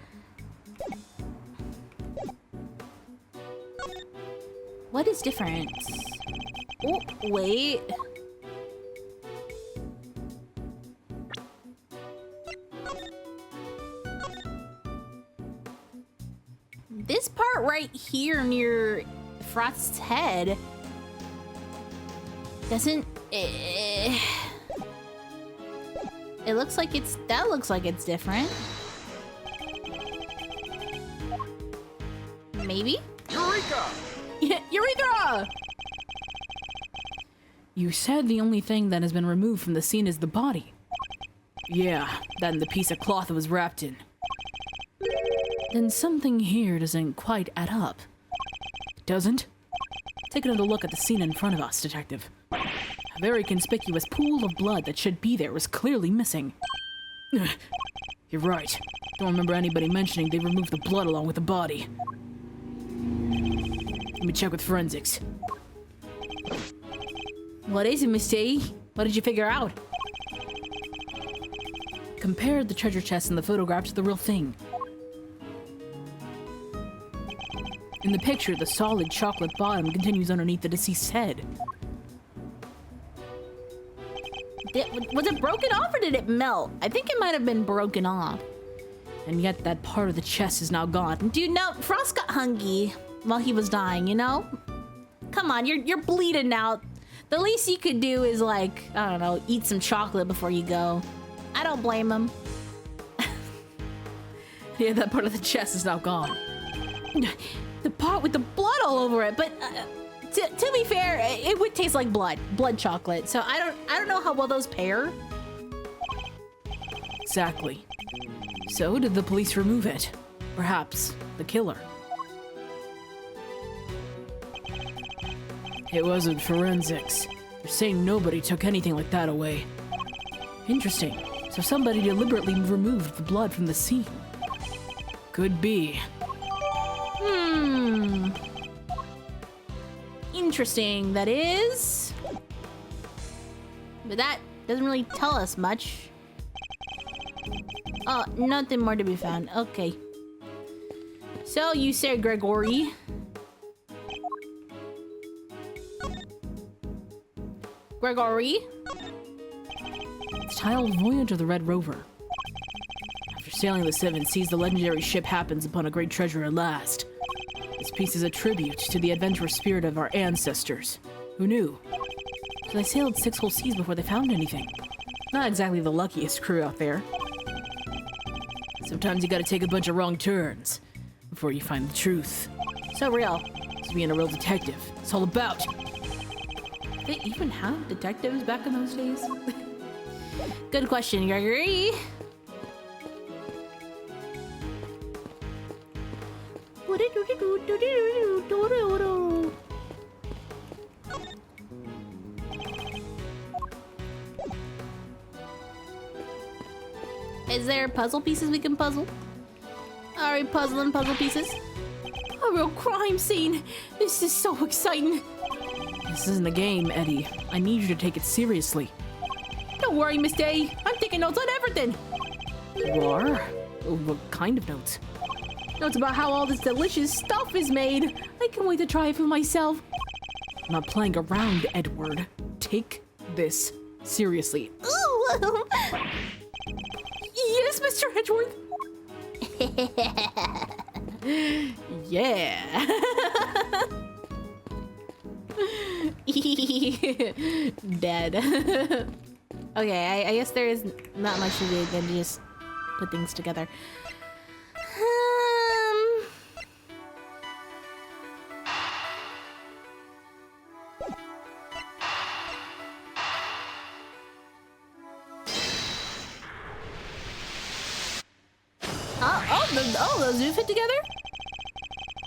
What is different? Oh, wait. This part right here near Frost's head doesn't... It looks like it's... That looks like it's different. Maybe? Eureka! Urethra! You said the only thing that has been removed from the scene is the body. Yeah, that and the piece of cloth it was wrapped in. Then something here doesn't quite add up. Doesn't? Take another look at the scene in front of us, Detective. A very conspicuous pool of blood that should be there was clearly missing. You're right. Don't remember anybody mentioning they removed the blood along with the body. Let me check with forensics. What is it, Miss T? What did you figure out? Compared the treasure chest in the photograph to the real thing. In the picture, the solid chocolate bottom continues underneath the deceased's head. Was it broken off or did it melt? I think it might have been broken off. And yet that part of the chest is now gone. Dude, no, Frost got hungry while he was dying, you know? Come on, you're bleeding out. The least you could do is like, I don't know, eat some chocolate before you go. I don't blame him. Yeah, that part of the chest is now gone. The part with the blood all over it, but to be fair, it would taste like blood chocolate. So I don't know how well those pair. Exactly. So did the police remove it? Perhaps the killer. It wasn't forensics. They're saying nobody took anything like that away. Interesting. So somebody deliberately removed the blood from the scene. Could be. Interesting, that is. But that doesn't really tell us much. Oh, nothing more to be found. Okay. So you said Gregory. Gregory? It's titled Voyage of the Red Rover. After sailing the seven seas, the legendary ship happens upon a great treasure at last. This piece is a tribute to the adventurous spirit of our ancestors. Who knew? So they sailed 6 whole seas before they found anything. Not exactly the luckiest crew out there. Sometimes you gotta take a bunch of wrong turns before you find the truth. So real. It's being a real detective. It's all about. Did they even have detectives back in those days? Good question, Gregory. Is there puzzle pieces we can puzzle? Are we puzzling puzzle pieces? A real crime scene! This is so exciting! This isn't a game, Eddie. I need you to take it seriously. Don't worry, Miss Day. I'm taking notes on everything. You are? What kind of notes? Notes about how all this delicious stuff is made. I can't wait to try it for myself. I'm not playing around, Edward. Take this seriously. Ooh. Yes, Mr. Edgeworth. Yeah. Dead. Okay, I guess there is not much to do than to just put things together. Those do fit together?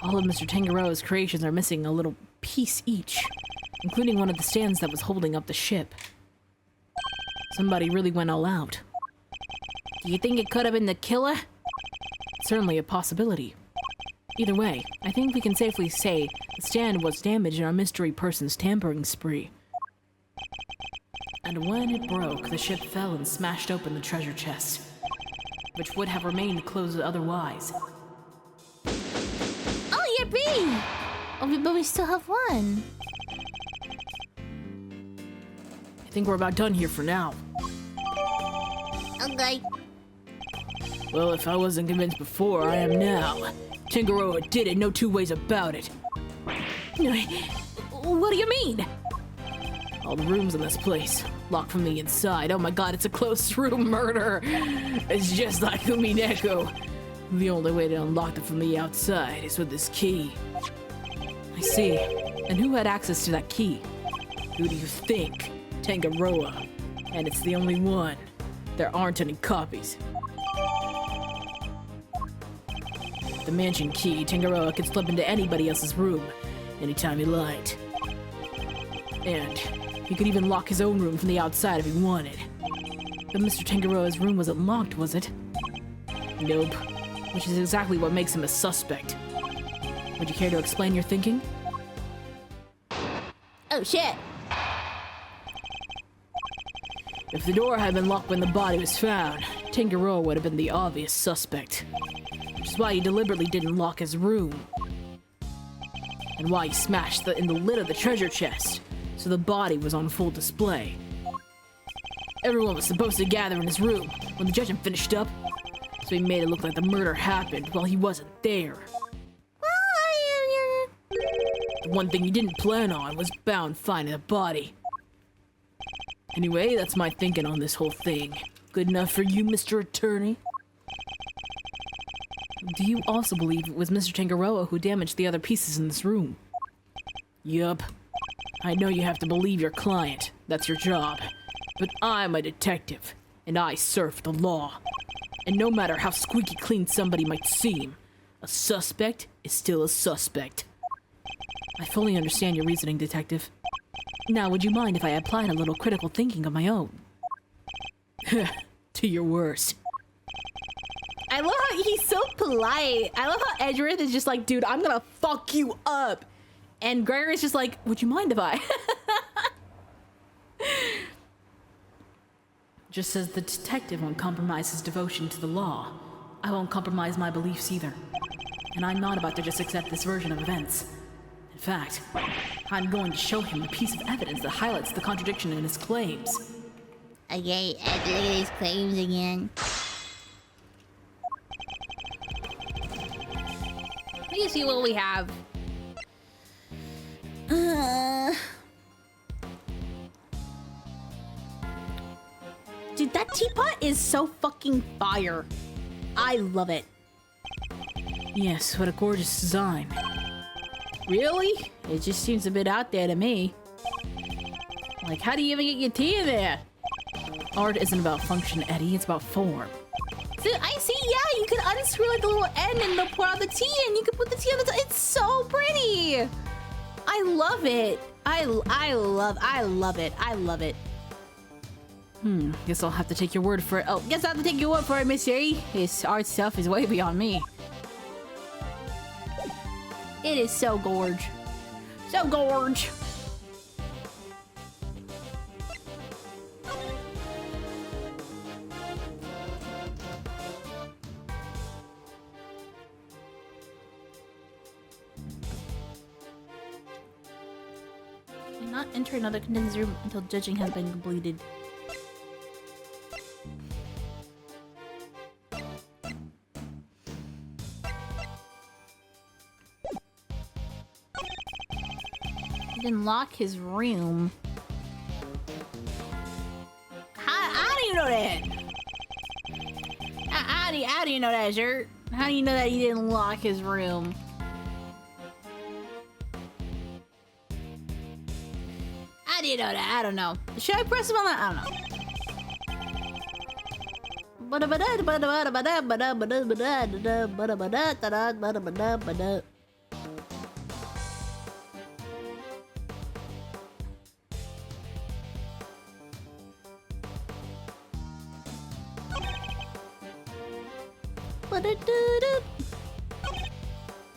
All of Mr. Tangaroa's creations are missing a little piece each, including one of the stands that was holding up the ship. Somebody really went all out. Do you think it could have been the killer? Certainly a possibility. Either way, I think we can safely say the stand was damaged in our mystery person's tampering spree. And when it broke, the ship fell and smashed open the treasure chest, which would have remained closed otherwise. Oh, yippee! Oh, but we still have one. I think we're about done here for now. Okay. Well, if I wasn't convinced before, I am now. Tangaroa did it, no two ways about it. What do you mean? All the rooms in this place, locked from the inside. Oh my god, it's a closed room murder. It's just like Umineko. The only way to unlock it from the outside is with this key. I see. And who had access to that key? Who do you think? Tangaroa. And it's the only one. There aren't any copies. The mansion key, Tangaroa could slip into anybody else's room anytime he liked. And he could even lock his own room from the outside if he wanted. But Mr. Tangaroa's room wasn't locked, was it? Nope. Which is exactly what makes him a suspect. Would you care to explain your thinking? Oh shit. If the door had been locked when the body was found, Tangaroa would have been the obvious suspect. Which is why he deliberately didn't lock his room. And why he smashed in the lid of the treasure chest, so the body was on full display. Everyone was supposed to gather in his room when the judgment finished up, so he made it look like the murder happened while he wasn't there. The one thing he didn't plan on was bound finding the body. Anyway, that's my thinking on this whole thing. Good enough for you, Mr. Attorney? Do you also believe it was Mr. Tangaroa who damaged the other pieces in this room? Yup. I know you have to believe your client. That's your job. But I'm a detective, and I serve the law. And no matter how squeaky clean somebody might seem, a suspect is still a suspect. I fully understand your reasoning, Detective. Now, would you mind if I applied a little critical thinking of my own? To your worst. I love how he's so polite. I love how Edgeworth is just like, dude, I'm gonna fuck you up. And Gregor is just like, would you mind if I? Just as the detective won't compromise his devotion to the law, I won't compromise my beliefs either. And I'm not about to just accept this version of events. In fact, I'm going to show him a piece of evidence that highlights the contradiction in his claims. Okay, look at his claims again. Let me see what we have. Dude, that teapot is so fucking fire. I love it. Yes, what a gorgeous design. Really? It just seems a bit out there to me. Like, how do you even get your tea in there? Art isn't about function, Eddie, it's about form. So, I see, yeah, you can unscrew like the little end and they'll pour out the tea and you can put the tea on the top. It's so pretty. I love it. I love it. I love it. Guess I'll have to take your word for it. Oh, guess I have to take your word for it, Miss A. His art stuff is way beyond me. It is so gorge. So gorge. Do not enter another contenders room until judging has been completed. He didn't lock his room. How do you know that? How do you know that, sir? How do you know that he didn't lock his room? How do you know that? I don't know. Should I press him on that? I don't know.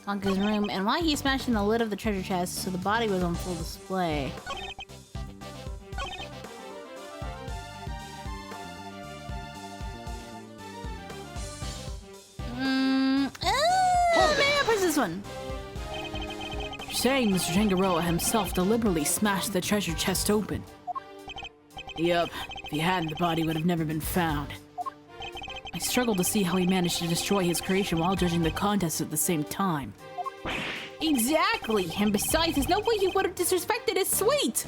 Lock his room, and why he's smashing the lid of the treasure chest so the body was on full display. Maybe I'll press this one. You're saying Mr. Tangaroa himself deliberately smashed the treasure chest open. Yup, if he hadn't, the body would have never been found. I struggle to see how he managed to destroy his creation while judging the contest at the same time. Exactly, and besides, there's no way he would have disrespected his sweet.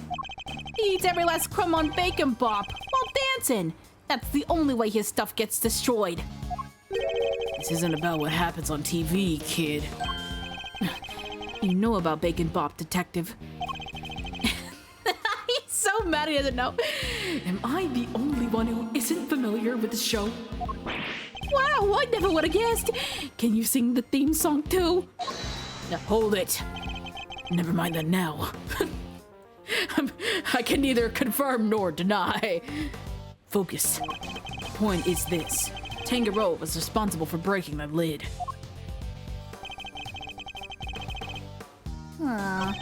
He eats every last crumb on Bacon Bop while dancing. That's the only way his stuff gets destroyed. This isn't about what happens on TV, kid. You know about Bacon Bop, Detective. He's so mad he doesn't know. Am I the only one who isn't familiar with the show? Wow, I never would have guessed. Can you sing the theme song too? Now hold it. Never mind that now. I can neither confirm nor deny. Focus. Point is this. Tangaroa was responsible for breaking the lid. Aww.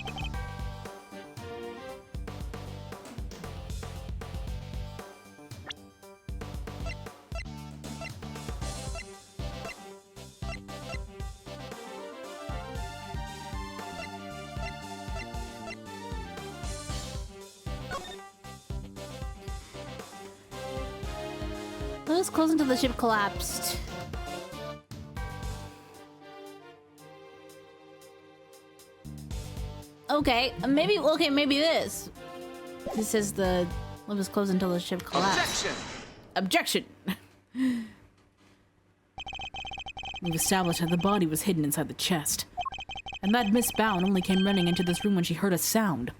It was close until the ship collapsed. Okay, maybe this. This says the lift was closed until the ship collapsed. Objection! We've established that the body was hidden inside the chest. And that Miss Bound only came running into this room when she heard a sound.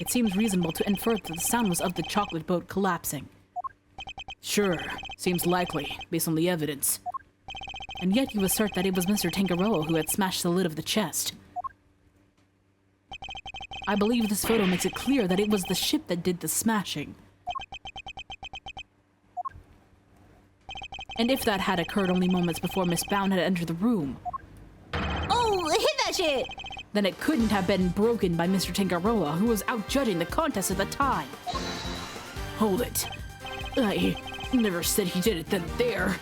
It seems reasonable to infer that the sound was of the chocolate boat collapsing. Sure, seems likely, based on the evidence. And yet you assert that it was Mr. Tangaroa who had smashed the lid of the chest. I believe this photo makes it clear that it was the ship that did the smashing. And if that had occurred only moments before Miss Bound had entered the room, Oh, hit that shit! then it couldn't have been broken by Mr. Tangaroa, who was out judging the contest at the time. Hold it. I never said he did it then and there.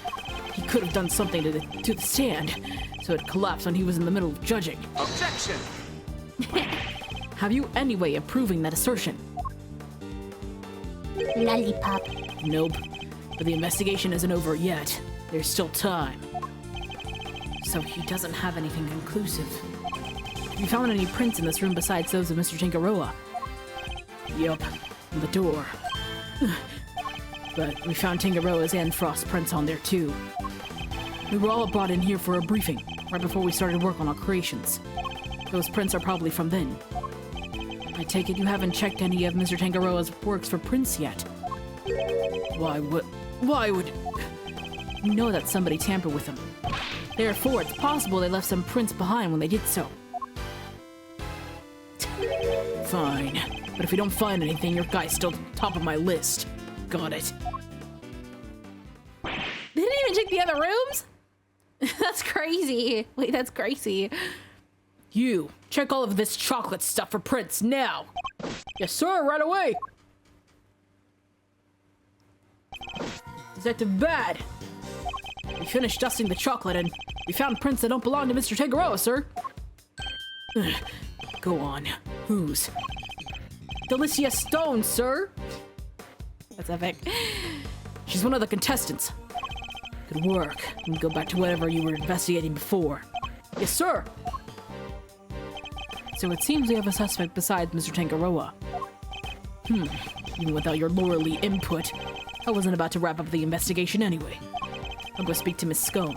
He could have done something to the stand, so it collapsed when he was in the middle of judging. Objection! Have you any way of proving that assertion? Lollipop. Nope. But the investigation isn't over yet. There's still time. So he doesn't have anything conclusive. Have you found any prints in this room besides those of Mr. Tangaroa? Yup, on the door. But we found Tangaroa's and Frost's prints on there too. We were all brought in here for a briefing, right before we started work on our creations. Those prints are probably from then. I take it you haven't checked any of Mr. Tangaroa's works for prints yet. Why would... You know that somebody tampered with them. Therefore, it's possible they left some prints behind when they did so. Fine. But if we don't find anything, your guy's still top of my list. Got it. They didn't even check the other rooms? That's crazy. Wait, that's crazy. You, check all of this chocolate stuff for prints now. Yes, sir, right away. Detective Bad. We finished dusting the chocolate and we found prints that don't belong to Mr. Tangaroa, sir. Go on. Whose? Delicia Stone, sir. That's epic. She's one of the contestants. Good work. You can go back to whatever you were investigating before. Yes, sir. So it seems we have a suspect besides Mr. Tangaroa. Even without your lawyerly input, I wasn't about to wrap up the investigation anyway. I'll go speak to Miss Scone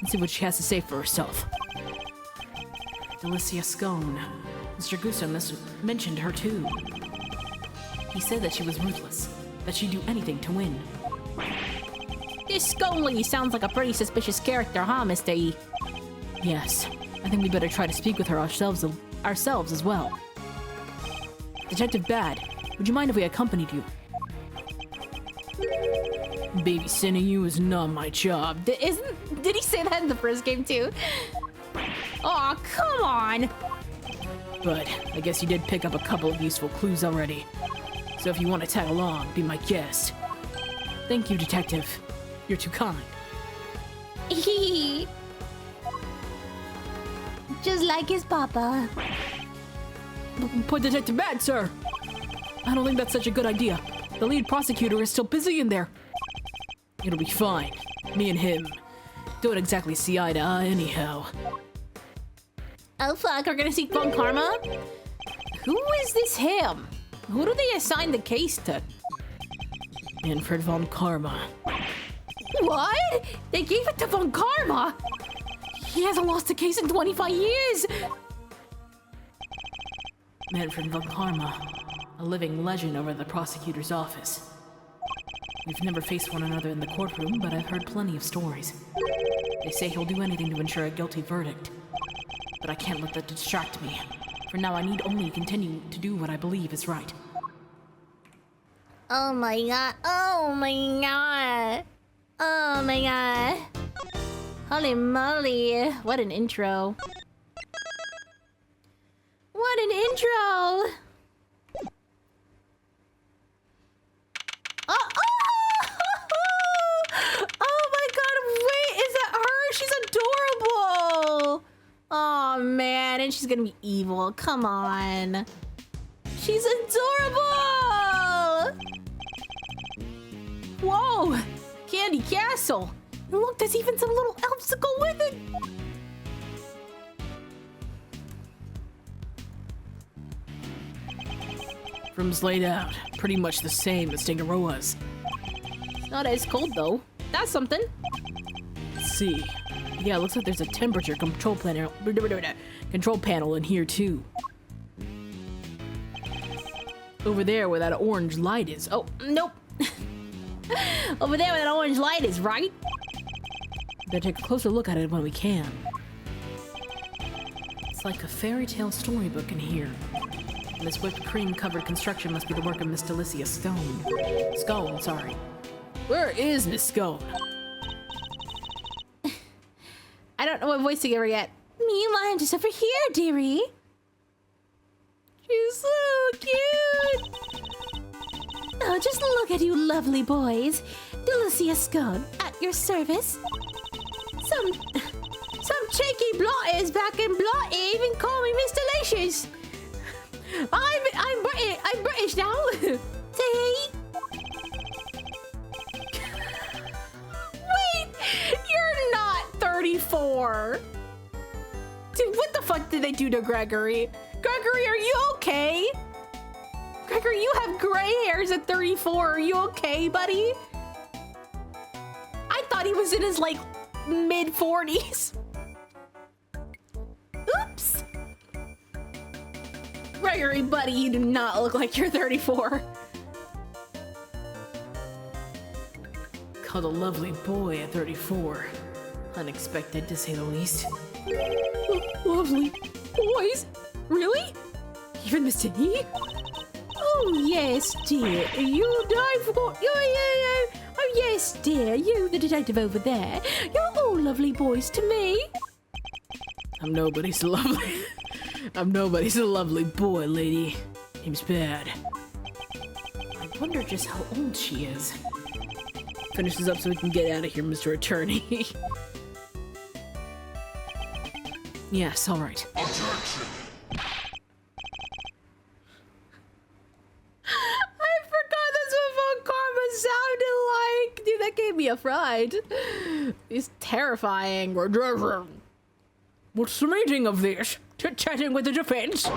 and see what she has to say for herself. Delicia Scone. Mr. Gusto mentioned her too. He said that she was ruthless, that she'd do anything to win. This Scone lady sounds like a pretty suspicious character, huh, Mr. E? Yes, I think we better try to speak with her ourselves as well. Detective Bad, would you mind if we accompanied you? Babysitting you is not my job. Did he say that in the first game too? Aw, come on! But I guess you did pick up a couple of useful clues already. So if you want to tag along, be my guest. Thank you, Detective. You're too kind. Just like his papa. Put Detective Bad, sir! I don't think that's such a good idea. The lead prosecutor is still busy in there. It'll be fine. Me and him don't exactly see eye to eye anyhow. Oh fuck, we're gonna see Von Karma? Who is this him? Who do they assign the case to? Manfred von Karma. What? They gave it to Von Karma? He hasn't lost a case in 25 years! Manfred von Karma, a living legend over the prosecutor's office. We've never faced one another in the courtroom, but I've heard plenty of stories. They say he'll do anything to ensure a guilty verdict. But I can't let that distract me. For now, I need only continue to do what I believe is right. Oh my god. Oh my god. Oh my god. Holy moly, what an intro. What an intro! Oh, oh! Oh my god, wait, is that her? She's adorable! Oh man, and she's gonna be evil. Come on. She's adorable! Whoa! Can't candy castle. And look, there's even some little elves to go with it. Room's laid out, pretty much the same as Tangaroa's. Not as cold though. That's something. Let's see. Yeah, looks like there's a temperature control panel in here too. Over there where that orange light is. Oh, nope. Over there where that orange light is, right? Better take a closer look at it when we can. It's like a fairy tale storybook in here. And this whipped cream covered construction must be the work of Miss Delicia Scone, sorry. Where is Miss Scone? I don't know what voice to give her yet. Meanwhile, I'm just over here, dearie. She's so cute! Oh, just look at you lovely boys. Delicia Scone, at your service. Some cheeky blotters back in Blotty even call me Miss Delicious. I'm British now. See? Wait, you're not 34. Dude, what the fuck did they do to Gregory? Gregory, are you okay? Gregory, you have gray hairs at 34. Are you okay, buddy? I thought he was in his, like, mid-40s. Oops. Gregory, buddy, you do not look like you're 34. Called a lovely boy at 34. Unexpected, to say the least. Lovely boys? Really? Even Miss Denny? Oh, yes, dear. You died for... Yeah. Oh, yes, dear. You, the detective over there. You're all lovely boys to me. I'm nobody's lovely. I'm nobody's lovely boy, lady. Seems bad. I wonder just how old she is. Finish this up so we can get out of here, Mr. Attorney. Yes, all right. Objection! I forgot that's what Von Karma sounded like. Dude, that gave me a fright. He's terrifying. What's the meaning of this? Chit-chatting with the defense?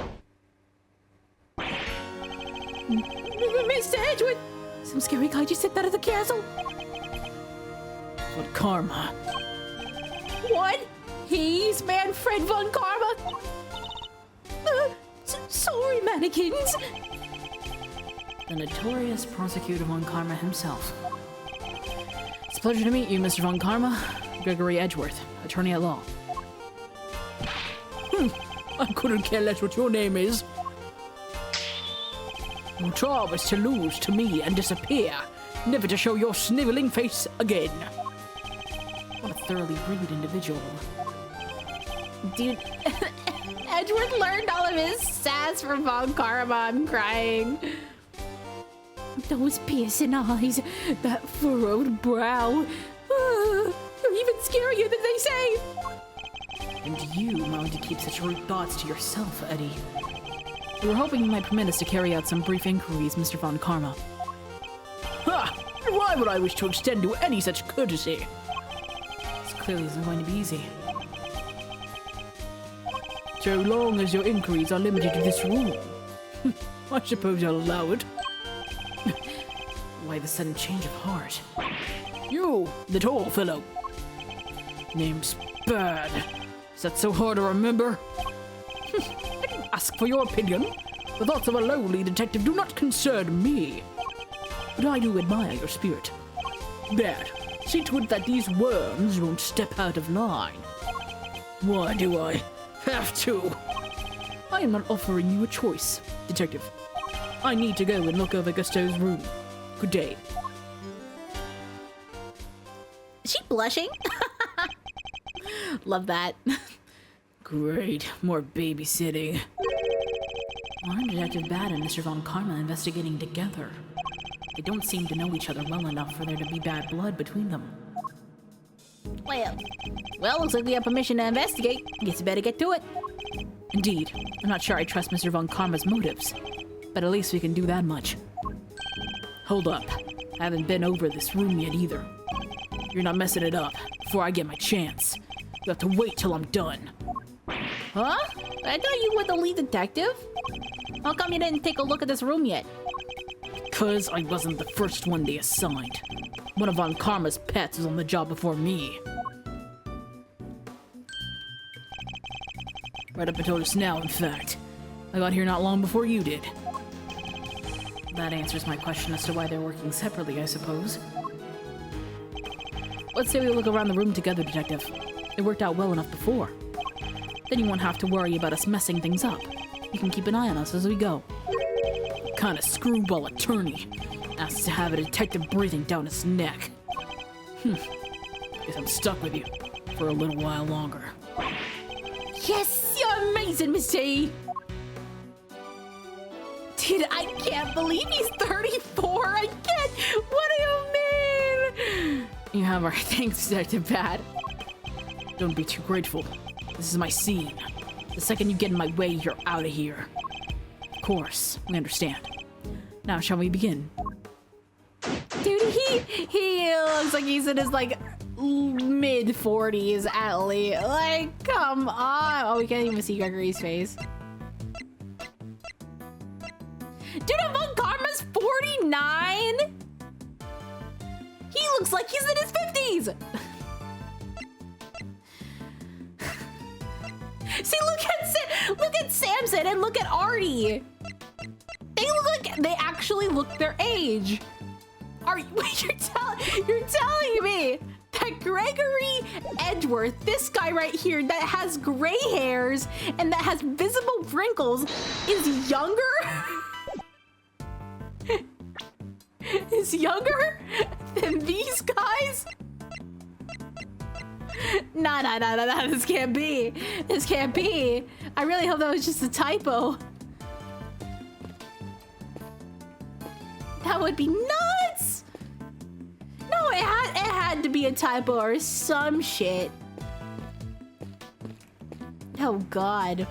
Mr. Edgewood! Some scary guy just stepped out of the castle. Von Karma. What? He's Manfred Von Karma? Sorry, mannequins. The notorious prosecutor Von Karma himself. It's a pleasure to meet you, Mr. Von Karma. Gregory Edgeworth, attorney at law. I couldn't care less what your name is. Your job is to lose to me and disappear, never to show your sniveling face again. What a thoroughly rude individual. Dude, Edgeworth learned all of his sass from Von Karma. I'm crying. Those piercing eyes, that furrowed brow. They're even scarier than they say. And you mind to keep such rude thoughts to yourself, Eddie. We were hoping you might permit us to carry out some brief inquiries, Mr. Von Karma. Ha! Why would I wish to extend to any such courtesy? This clearly isn't going to be easy. So long as your inquiries are limited to this room, I suppose I'll allow it. Why the sudden change of heart? You, the tall fellow. Name's Bad. Is that so hard to remember? I didn't ask for your opinion. The thoughts of a lowly detective do not concern me. But I do admire your spirit. Bad. See to it that these worms won't step out of line. Why do I have to? I am not offering you a choice, detective. I need to go and look over Gusteau's room. Good day. Is she blushing? Love that. Great, more babysitting. Why are Detective Bad and Mr. Von Karma investigating together? They don't seem to know each other well enough for there to be bad blood between them. Well, looks like we have permission to investigate. Guess you better get to it. Indeed, I'm not sure I trust Mr. Von Karma's motives, but at least we can do that much. Hold up, I haven't been over this room yet either. you're not messing it up before I get my chance. You have to wait till I'm done. Huh? I thought you were the lead detective. How come you didn't take a look at this room yet? Because I wasn't the first one they assigned. One of Von Karma's pets was on the job before me. Right up until just now, in fact. I got here not long before you did. That answers my question as to why they're working separately, I suppose. Let's say we look around the room together, Detective. It worked out well enough before. Then you won't have to worry about us messing things up. You can keep an eye on us as we go. What kind of screwball attorney asks to have a detective breathing down his neck? Guess I'm stuck with you for a little while longer. Yes, you're amazing, Miss T. Dude, I can't believe he's 34. I can't. What do you mean? You have our thanks, Detective Pat. Don't be too grateful. This is my scene. The second you get in my way, you're out of here. Of course, we understand. Now, shall we begin? Dude, he looks like he's in his, like, mid-40s at least. Like, come on. Oh, we can't even see Gregory's face. Dude, Von Karma's 49? He looks like he's in his 50s. See, look at Samson and look at Artie. They look like they actually look their age. You're telling me that Gregory Edgeworth, this guy right here that has gray hairs and that has visible wrinkles, is younger? Is younger than these guys? No, this can't be. This can't be. I really hope that was just a typo. That would be nuts. No, it had to be a typo or some shit. Oh God.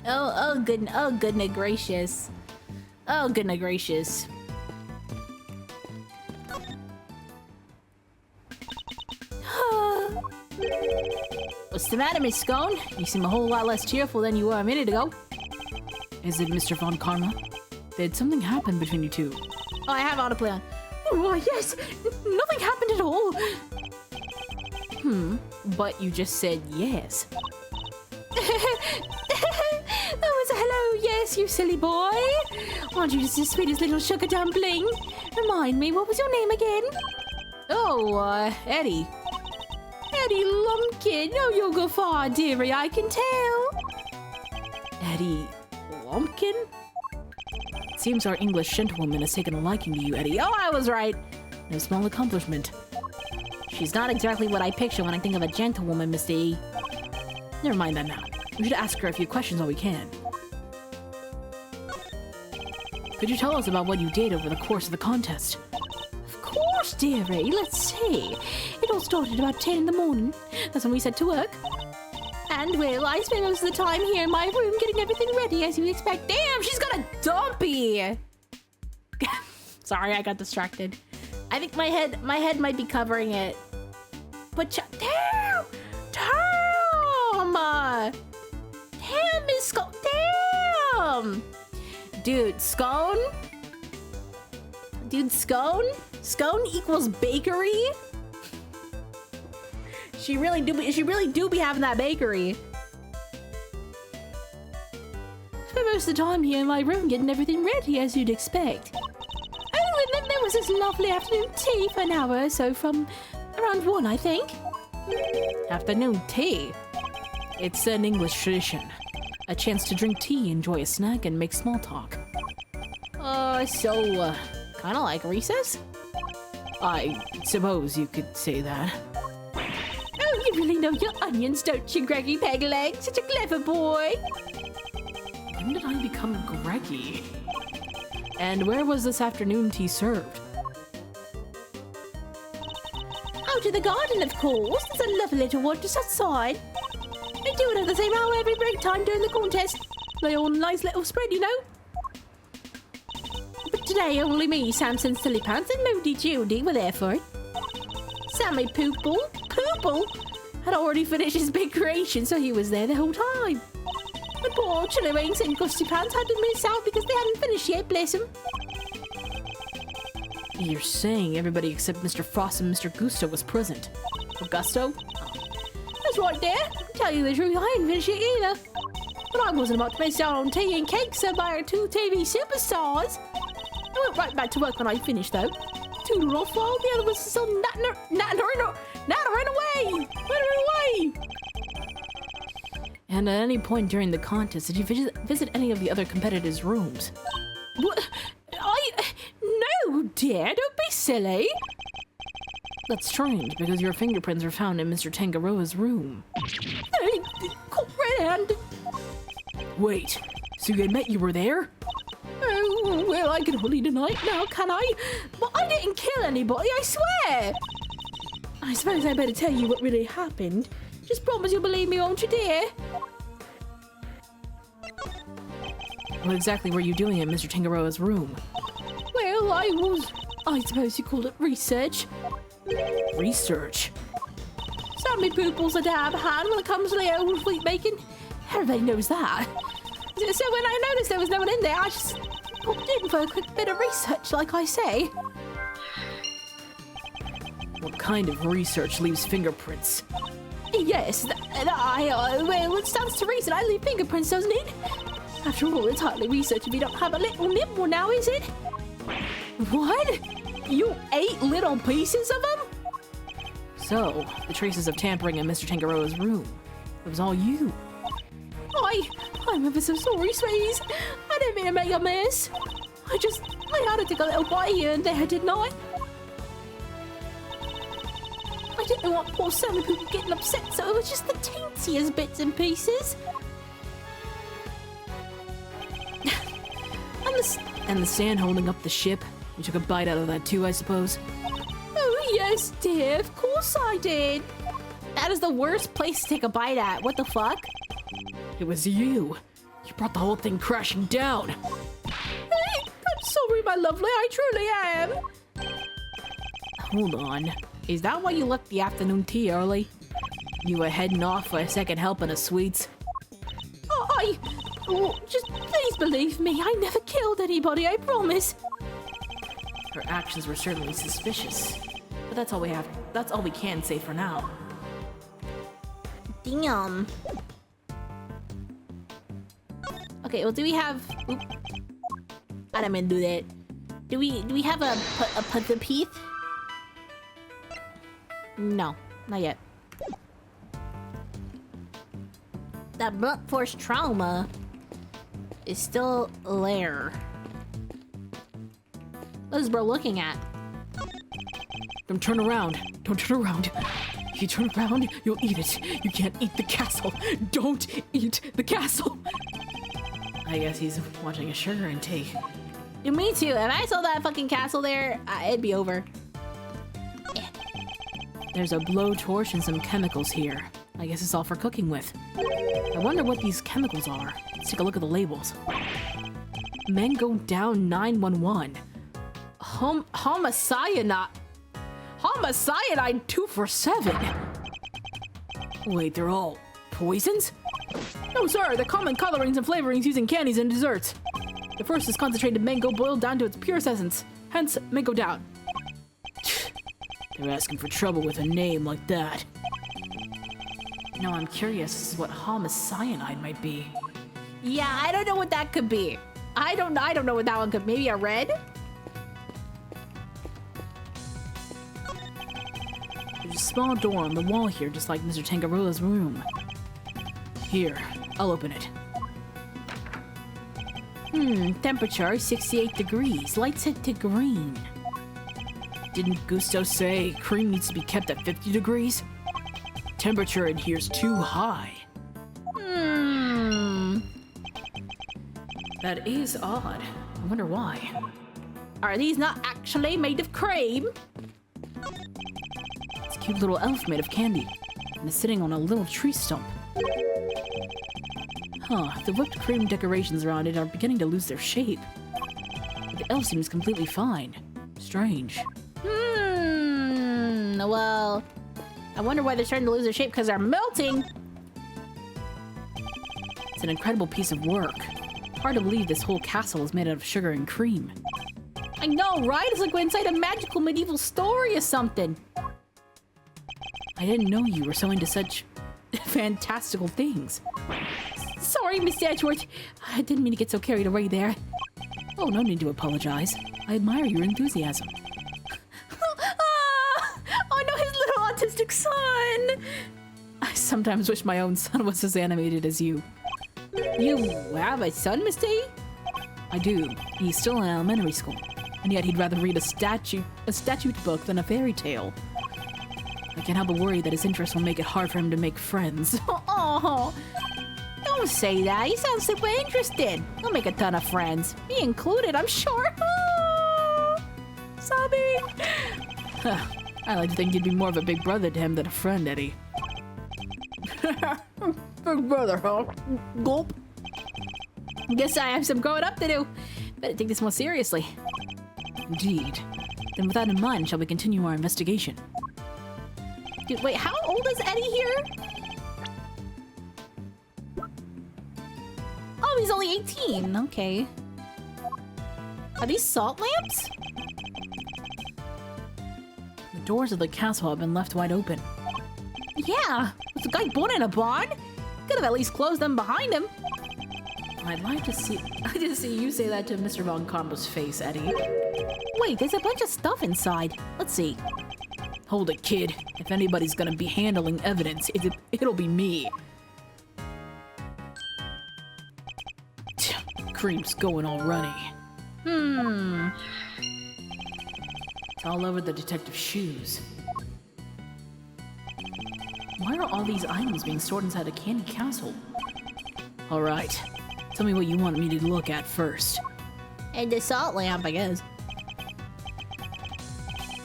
Oh goodness gracious. Oh goodness gracious. What's the matter, Miss Scone? You seem a whole lot less cheerful than you were a minute ago. Is it Mr. Von Karma? Did something happen between you two? Oh, I have autoplay on. Oh, why, yes. Nothing happened at all. But you just said yes. That was a hello, yes, you silly boy. Aren't you just the sweetest little sugar dumpling? Remind me, what was your name again? Oh, Eddie. Eddie Lumpkin. Oh, you'll go far, dearie, I can tell. Eddie Lumpkin? It seems our English gentlewoman has taken a liking to you, Eddie. Oh, I was right. No small accomplishment. She's not exactly what I picture when I think of a gentlewoman, Miss D. Never mind that now. We should ask her a few questions while we can. Could you tell us about what you did over the course of the contest? Of course, dearie. Let's see. It all started about 10 in the morning. That's when we set to work. And, well, I spent most of the time here in my room getting everything ready, as you'd expect. Damn, she's got a dumpy! Sorry, I got distracted. I think my head might be covering it. But, damn! Damn, Miss Scone! Damn! Dude, Scone? Dude, Scone? Scone equals bakery? She really do be having that bakery. Spent most of the time here in my room getting everything ready, as you'd expect. Oh, and then there was this lovely afternoon tea for an hour or so from around 1, I think. Afternoon tea? It's an English tradition. A chance to drink tea, enjoy a snack, and make small talk. So, kinda like recess? I suppose you could say that. Oh, you really know your onions, don't you, Greggy Pegleg? Such a clever boy. When did I become Greggy? And where was this afternoon tea served? Out in the garden, of course. There's a lovely little one just outside. They do it at the same hour every break time during the contest. Lay on a nice little spread, you know. But today, only me, Samson Silly Pants, and Moody Judy were there for it. Sammy Poople. Poople had already finished his big creation, so he was there the whole time. The poor Chili Wings and Gusty Pants had to miss out because they hadn't finished yet, bless him. You're saying everybody except Mr. Frost and Mr. Gusto was present. Augusto? That's right there. To tell you the truth, I hadn't finished it either. But I wasn't about to miss out on tea and cake served by our two TV superstars. I went right back to work when I finished, though. Tootled off while the other was still nattering away! And at any point during the contest, did you visit any of the other competitors' rooms? What? No, dear, don't be silly. That's strange, because your fingerprints were found in Mr. Tangaroa's room. Caught red-handed. Wait, so you admit you were there? Oh, well, I can only deny it now, can I? But I didn't kill anybody, I swear! I suppose I better tell you what really happened. Just promise you'll believe me, won't you, dear? What exactly were you doing in Mr. Tangaroa's room? Well, I suppose you call it research. Research? Sammy Poople's a damn hand when it comes to the old fleet making. Everybody knows that. So when I noticed there was no one in there, I just popped in for a quick bit of research, like I say. What kind of research leaves fingerprints? Yes, well, it stands to reason I leave fingerprints, doesn't it? After all, it's hardly research if you don't have a little nibble now, is it? What? You ate little pieces of them? So, the traces of tampering in Mr. Tangaroa's room. It was all you. I'm ever so sorry, Sweeties. I didn't mean to make a mess. I had to take a little bite here and there, didn't I? I didn't want poor Sammy Poople getting upset, so it was just the teensiest bits and pieces. and the sand holding up the ship. You took a bite out of that too, I suppose? Oh, yes, dear. Of course I did. That is the worst place to take a bite at. What the fuck? It was you. You brought the whole thing crashing down. Hey, I'm sorry, my lovely. I truly am. Hold on. Is that why you left the afternoon tea early? You were heading off for a second helping of sweets? Just please believe me. I never killed anybody, I promise. Her actions were certainly suspicious. But that's all we can say for now. Damn. Okay, well, do we have... Oop. I didn't mean to do that. Do we have a pith? No, not yet. That blunt force trauma is still there. What is bro looking at? Don't turn around. Don't turn around. If you turn around, you'll eat it. You can't eat the castle. Don't eat the castle. I guess he's watching a sugar intake. Yeah, me too. If I saw that fucking castle there, it'd be over. Yeah. There's a blowtorch and some chemicals here. I guess it's all for cooking with. I wonder what these chemicals are. Let's take a look at the labels. Mango Down 911. Homicyanide 247. Wait, they're all poisons? No, sir. They're common colorings and flavorings used in candies and desserts. The first is concentrated mango boiled down to its purest essence. Hence, Mango Down. They're asking for trouble with a name like that. Now I'm curious as to what homicyanide might be. Yeah, I don't know what that could be. I don't know what that one could be. Maybe a red? There's a small door on the wall here, just like Mr. Tangaroa's room. Here, I'll open it. Temperature 68 degrees. Light set to green. Didn't Gusto say cream needs to be kept at 50 degrees? Temperature in here's too high. That is odd. I wonder why. Are these not actually made of cream? It's a cute little elf made of candy. And is sitting on a little tree stump. Huh, the whipped cream decorations around it are beginning to lose their shape. But the elf seems completely fine. Strange. Well, I wonder why they're starting to lose their shape because they're melting. It's an incredible piece of work. Hard to believe this whole castle is made out of sugar and cream. I know, right? It's like we're inside a magical medieval story or something. I didn't know you were so into such fantastical things. Sorry, Miss Edgeworth. I didn't mean to get so carried away there. Oh, no need to apologize. I admire your enthusiasm. Oh no, his little autistic son! I sometimes wish my own son was as animated as you. You have a son, Miss D? I do. He's still in elementary school, and yet he'd rather read a statute book than a fairy tale. I can't help but worry that his interests will make it hard for him to make friends. Oh, don't say that. He sounds super interested. He'll make a ton of friends. Me included, I'm sure. Sobbing. I like to think you'd be more of a big brother to him than a friend, Eddie. Big brother, huh? Gulp. Guess I have some growing up to do. Better take this more seriously. Indeed. Then with that in mind, shall we continue our investigation? Dude, wait, how old is Eddie here? Oh, he's only 18. Okay. Are these salt lamps? The doors of the castle have been left wide open. Yeah, was the guy born in a barn? Could have at least closed them behind him. I'd like to see you say that to Mr. Von Karma's face, Eddie. Wait, there's a bunch of stuff inside. Let's see. Hold it, kid. If anybody's gonna be handling evidence, it'll be me. Cream's going all runny. It's all over the detective's shoes. Why are all these items being stored inside a candy castle? All right. Tell me what you want me to look at first. And the salt lamp, I guess.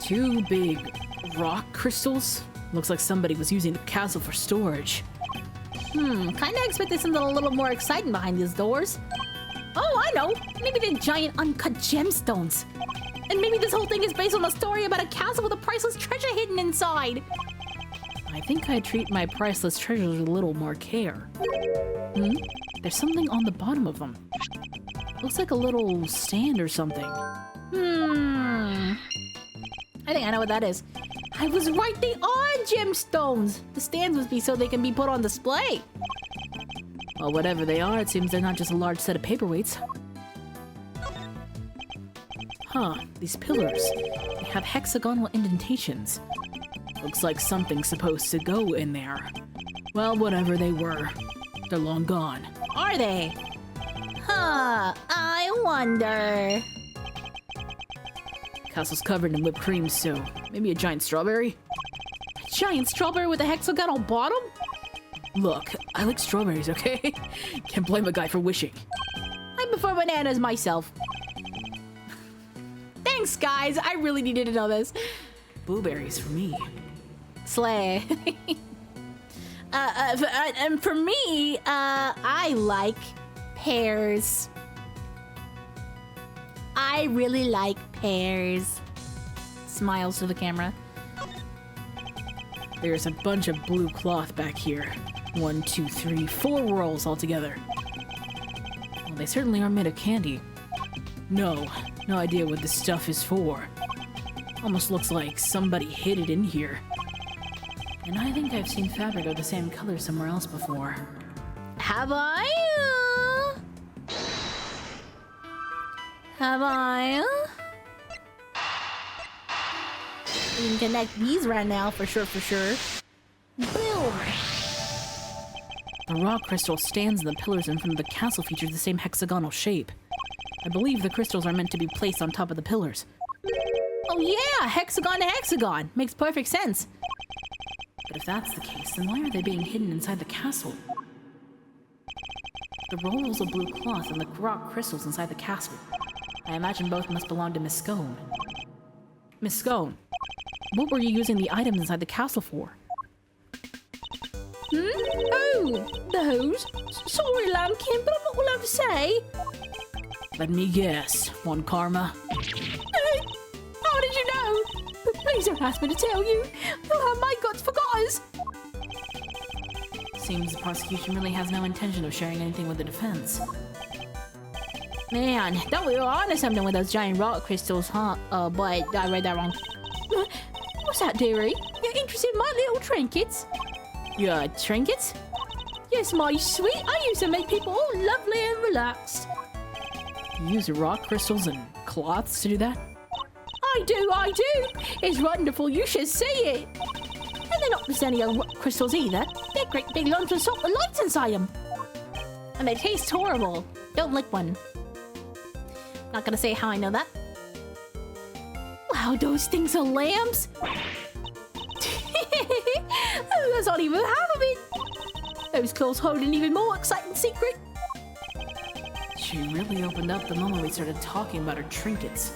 2 big rock crystals? Looks like somebody was using the castle for storage. Kinda expected something a little more exciting behind these doors. Oh, I know! Maybe they're giant uncut gemstones. And maybe this whole thing is based on a story about a castle with a priceless treasure hidden inside. I think I'd treat my priceless treasures with a little more care. There's something on the bottom of them. Looks like a little stand or something. I think I know what that is. I was right, they are gemstones! The stands must be so they can be put on display. Well, whatever they are, it seems they're not just a large set of paperweights. Huh, these pillars. They have hexagonal indentations. Looks like something's supposed to go in there. Well, whatever they were, they're long gone. Are they? Huh, I wonder. Castle's covered in whipped cream, so maybe a giant strawberry? A giant strawberry with a hexagonal bottom? Look, I like strawberries, okay? Can't blame a guy for wishing. I prefer bananas myself. Thanks, guys. I really needed to know this. Blueberries for me. Slay. And for me, I like pears. I really like pears. Smiles to the camera. There's a bunch of blue cloth back here. 1, 2, 3, 4 rolls altogether. Well, they certainly are made of candy. No idea what this stuff is for. Almost looks like somebody hid it in here. And I think I've seen fabric of the same color somewhere else before. Have I? Have I? We can connect these right now, for sure. Boom! The rock crystal stands in the pillars in front of the castle features the same hexagonal shape. I believe the crystals are meant to be placed on top of the pillars. Oh yeah! Hexagon to hexagon! Makes perfect sense. But if that's the case, then why are they being hidden inside the castle? The rolls of blue cloth and the rock crystals inside the castle. I imagine both must belong to Miss Scone. Miss Scone, what were you using the items inside the castle for? Oh, those? Sorry, Lambkin, but I'm not allowed to say. Let me guess, Von Karma. How did you know? Please don't ask me to tell you. You'll have my guts for guys. Seems the prosecution really has no intention of sharing anything with the defense. Man, thought we were onto something with those giant rock crystals, huh? But I read that wrong. What's that, dearie? You're interested in my little trinkets? Your trinkets? Yes, my sweet. I use to make people all lovely and relaxed. You use rock crystals and cloths to do that? I do. It's wonderful. You should see it. And they're not just any old rock crystals either. They're great big lumps with salt and lights inside them. And they taste horrible. Don't lick one. Not gonna say how I know that. Wow, those things are lambs. Oh, that's not even half of it. Those claws hold an even more exciting secret. She really opened up the moment we started talking about her trinkets.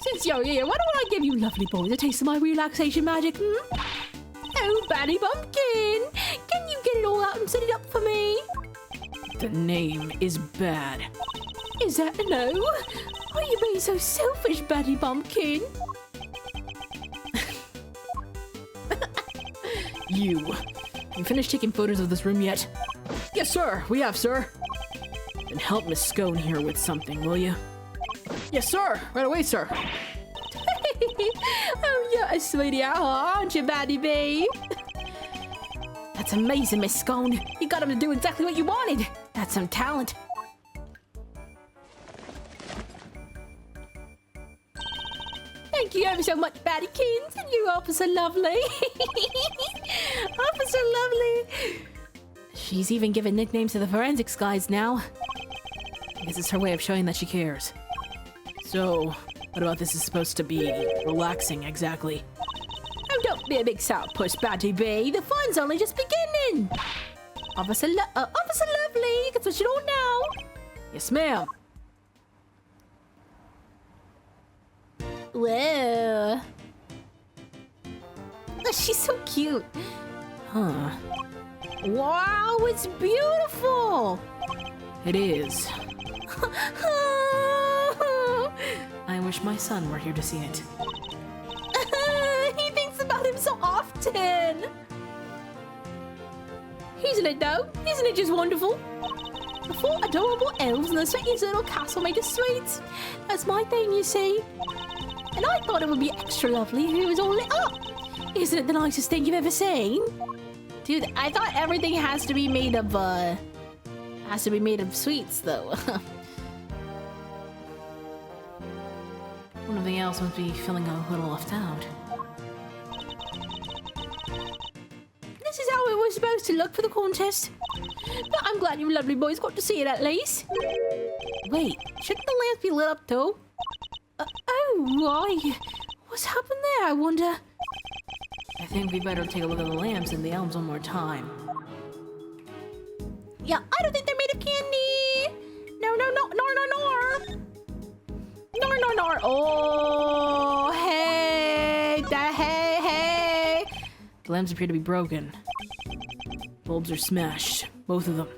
Since you're here, why don't I give you lovely boys a taste of my relaxation magic, hmm? Oh, Batty Bumpkin! Can you get it all out and set it up for me? The name is bad. Is that a no? Why are you being so selfish, Batty Bumpkin? You finished taking photos of this room yet? Yes, sir. We have, sir. Then help Miss Scone here with something, will you? Yes, sir. Right away, sir. Oh, you're a sweetie, aren't you, Batty babe? That's amazing, Miss Scone. You got him to do exactly what you wanted. That's some talent. Thank you ever so much, Battykins, and you, Officer Lovely. Officer Lovely. She's even given nicknames to the forensics guys now. I guess it's her way of showing that she cares. So, what about this is supposed to be relaxing, exactly? Oh, don't be a big sourpuss, Batty B. The fun's only just beginning. Officer Lovely, you can switch it on now. Yes, ma'am. Whoa. Oh, she's so cute. Huh. Wow, it's beautiful. It is. I wish my son were here to see it. He thinks about him so often. Isn't it though? Isn't it just wonderful? The 4 adorable elves in the sweetest little castle made of sweets. That's my thing, you see. And I thought it would be extra lovely if it was all lit up. Isn't it the nicest thing you've ever seen? Dude, I thought everything has to be made of, sweets, though. One of the elves must be feeling a little left out. This is how it was supposed to look for the contest. But I'm glad you lovely boys got to see it at least. Wait, shouldn't the lamps be lit up, too? Oh, why? What's happened there, I wonder? I think we better take a look at the lamps and the elms one more time. Yeah, I don't think they're made of candy. No. Oh, hey. The lamps appear to be broken. Bulbs are smashed, both of them.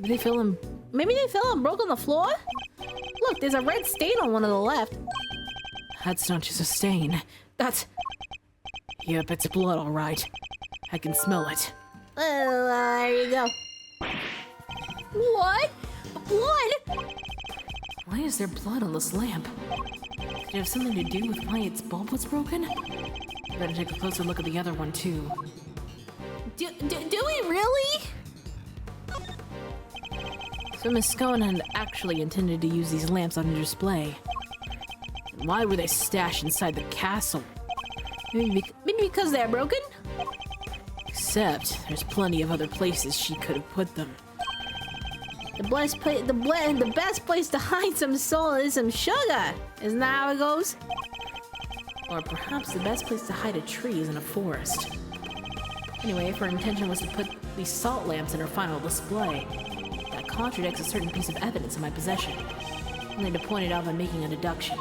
Maybe they fell and broke on the floor? Look, there's a red stain on one of the left. That's not just a stain. That's... Yep, it's blood, all right. I can smell it. Oh, there you go. What? Blood? Why is there blood on this lamp? Did it have something to do with why its bulb was broken? Better take a closer look at the other one, too. Do we really? So Miss Scone had actually intended to use these lamps on display. And why were they stashed inside the castle? Maybe because they're broken? Except, there's plenty of other places she could have put them. The best place to hide some salt is some sugar. Isn't that how it goes? Or perhaps the best place to hide a tree is in a forest. Anyway, if her intention was to put these salt lamps in her final display, that contradicts a certain piece of evidence in my possession. I need to point it out by making a deduction.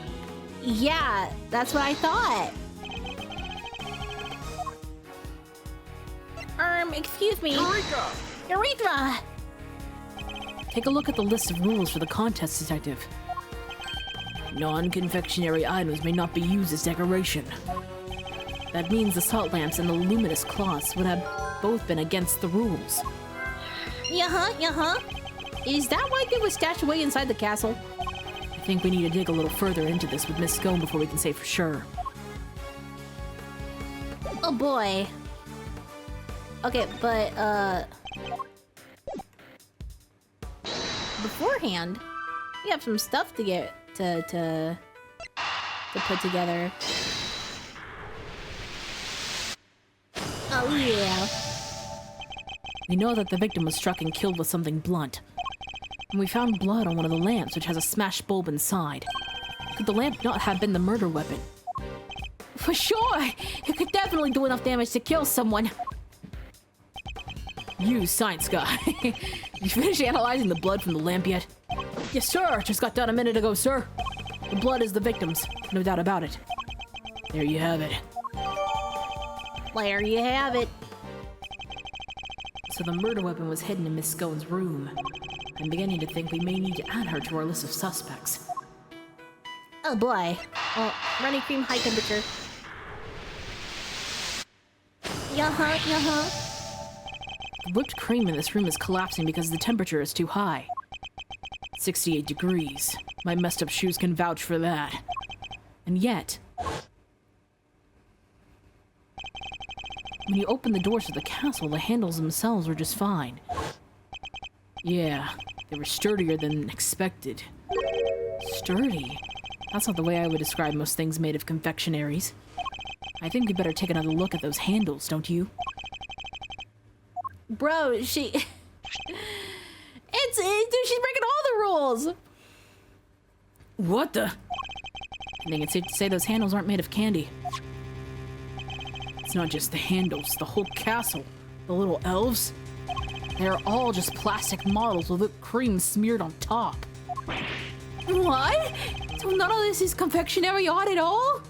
Yeah, that's what I thought. Excuse me. Urethra! Take a look at the list of rules for the contest, Detective. Non-confectionery items may not be used as decoration. That means the salt lamps and the luminous cloths would have both been against the rules. Is that why they were stashed away inside the castle? I think we need to dig a little further into this with Miss Scone before we can say for sure. Oh boy. Okay, but beforehand, we have some stuff to get to put together. Oh yeah. We know that the victim was struck and killed with something blunt. And we found blood on one of the lamps, which has a smashed bulb inside. Could the lamp not have been the murder weapon? For sure! It could definitely do enough damage to kill someone. You, science guy. You finished analyzing the blood from the lamp yet? Yes, sir. Just got done a minute ago, sir. The blood is the victim's. No doubt about it. There you have it. There you have it. So the murder weapon was hidden in Miss Scone's room. I'm beginning to think we may need to add her to our list of suspects. Oh boy. Oh, runny cream, high temperature. The whipped cream in this room is collapsing because the temperature is too high. 68 degrees. My messed up shoes can vouch for that. And yet, when you open the doors to the castle, the handles themselves were just fine. Yeah, they were sturdier than expected. Sturdy? That's not the way I would describe most things made of confectionaries. I think we better take another look at those handles, don't you? Bro, she's breaking all the rules. What the? I think it's safe to say those handles aren't made of candy. It's not just the handles, the whole castle, the little elves. They're all just plastic models with whipped cream smeared on top. What? So none of this is confectionery art at all?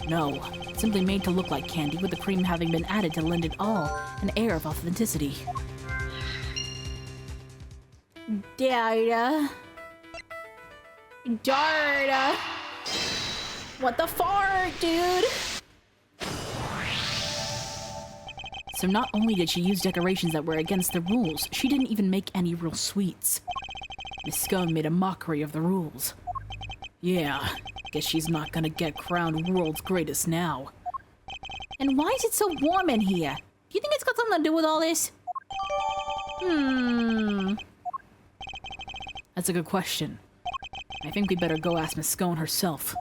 No, simply made to look like candy, with the cream having been added to lend it all an air of authenticity. Darda. What the fart, dude? So not only did she use decorations that were against the rules, she didn't even make any real sweets. Miss Scone made a mockery of the rules. Yeah, guess she's not gonna get crowned world's greatest now. And why is it so warm in here? Do you think it's got something to do with all this? That's a good question. I think we better go ask Miss Scone herself.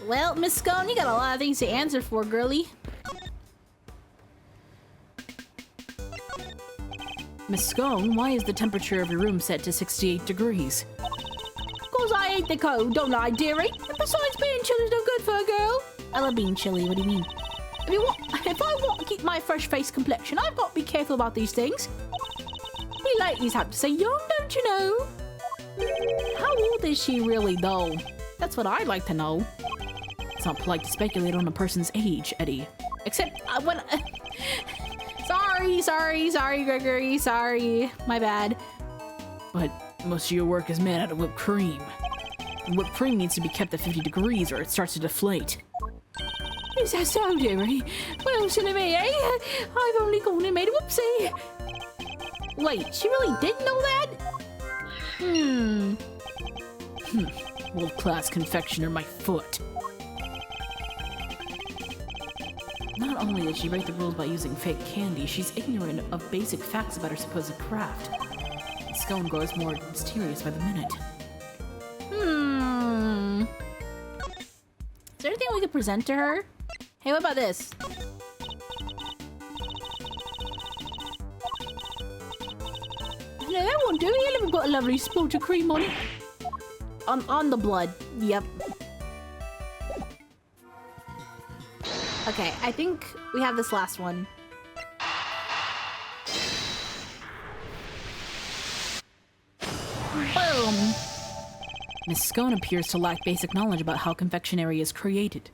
Well, Miss Scone, you got a lot of things to answer for, girly. Miss Scone, why is the temperature of your room set to 68 degrees? Cause I hate the cold, don't I, dearie? And besides, being chilly's no good for a girl. I love being chilly, what do you mean? If I want to keep my fresh face complexion, I've got to be careful about these things. We ladies have to stay young, don't you know? How old is she really, though? That's what I'd like to know. It's not polite to speculate on a person's age, Eddie. Except when... Sorry, Gregory, sorry. My bad. But most of your work is made out of whipped cream. And whipped cream needs to be kept at 50 degrees or it starts to deflate. Is that so, dearie? Well, silly me, eh? I've only gone and made a whoopsie. Wait, she really did know that? World-class confectioner, my foot. Not only did she break the rules by using fake candy, she's ignorant of basic facts about her supposed craft. Scone grows more mysterious by the minute. Is there anything we could present to her? Hey, what about this? No, that won't do. You never put a lovely spot of cream on it. On the blood. Yep. Okay, I think we have this last one. Boom! Miss Scone appears to lack basic knowledge about how confectionery is created.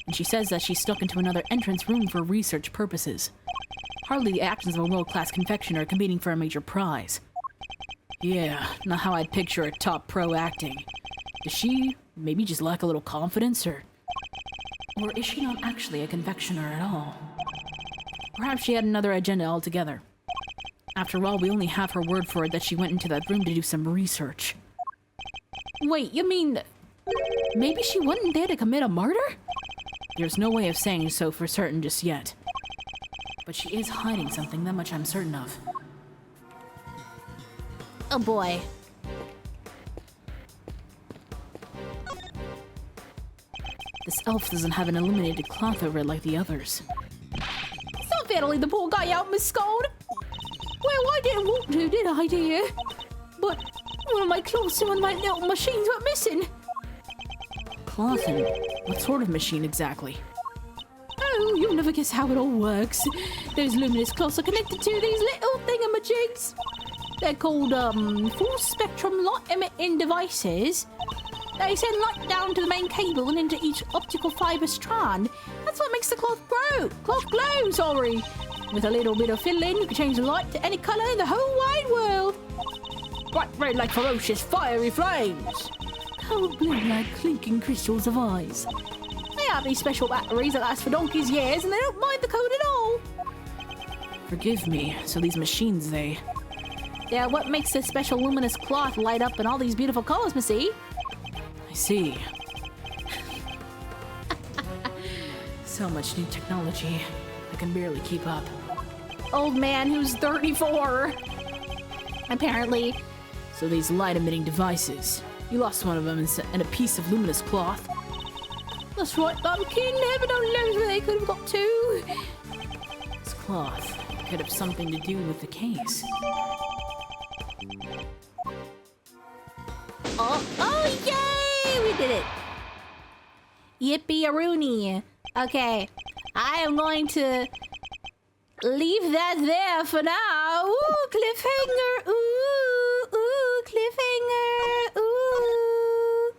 And she says that she stuck into another entrance room for research purposes. Hardly the actions of a world-class confectioner competing for a major prize. Yeah, not how I'd picture a top pro acting. Does she maybe just lack a little confidence, or is she not actually a confectioner at all? Perhaps she had another agenda altogether. After all, we only have her word for it that she went into that room to do some research. Wait, you mean maybe she went in there to commit a murder? There's no way of saying so for certain just yet. But she is hiding something, that much I'm certain of. Oh boy. This elf doesn't have an illuminated cloth over it like the others. It's not fair to leave the poor guy out, Miss Scold. Well, I didn't want to, did I, dear? But one of my clothes and one of my little machines went missing. Cloth and what sort of machine exactly? Oh, you'll never guess how it all works. Those luminous cloths are connected to these little thingamajigs. They're called, full spectrum light emitting devices. They send light down to the main cable and into each optical fiber strand. That's what makes the cloth glow, sorry. With a little bit of fiddling, you can change the light to any colour in the whole wide world. Bright red like ferocious fiery flames. Cold blue like clinking crystals of ice. They have these special batteries that last for donkey's years and they don't mind the cold at all. Forgive me, so these machines, Yeah, what makes this special luminous cloth light up in all these beautiful colours, Missy? I see. So much new technology. I can barely keep up. Old man who's 34. Apparently. So these light-emitting devices. You lost one of them and a piece of luminous cloth. That's right, Bumpkin. Heaven only knows where they could have got to. This cloth could have something to do with the case. Oh, yay! We did it. Yippee-a-rooney. Okay, I am going to leave that there for now. Ooh, cliffhanger. Ooh, cliffhanger. Ooh.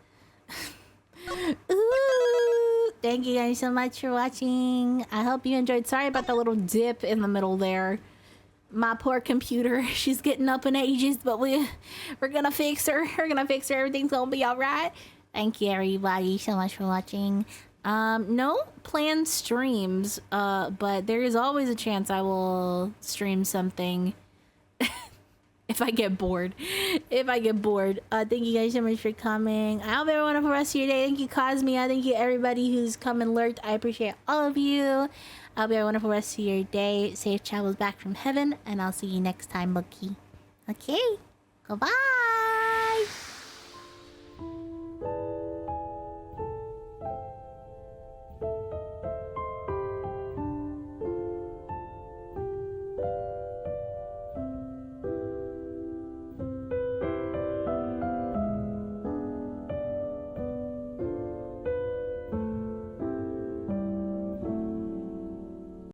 Ooh. Thank you guys so much for watching. I hope you enjoyed. Sorry about the little dip in the middle there. My poor computer, she's getting up in ages, but we're gonna fix her. We're gonna fix her. Everything's gonna be all right. Thank you everybody so much for watching. No planned streams, but there is always a chance I will stream something if I get bored. Thank you guys so much for coming. I hope everyone have a rest of your day. Thank you, Cosmia. Thank you everybody who's come and lurked. I appreciate all of you. I hope you have a wonderful rest of your day. Safe travels back from heaven, and I'll see you next time, Bucky. Okay, goodbye.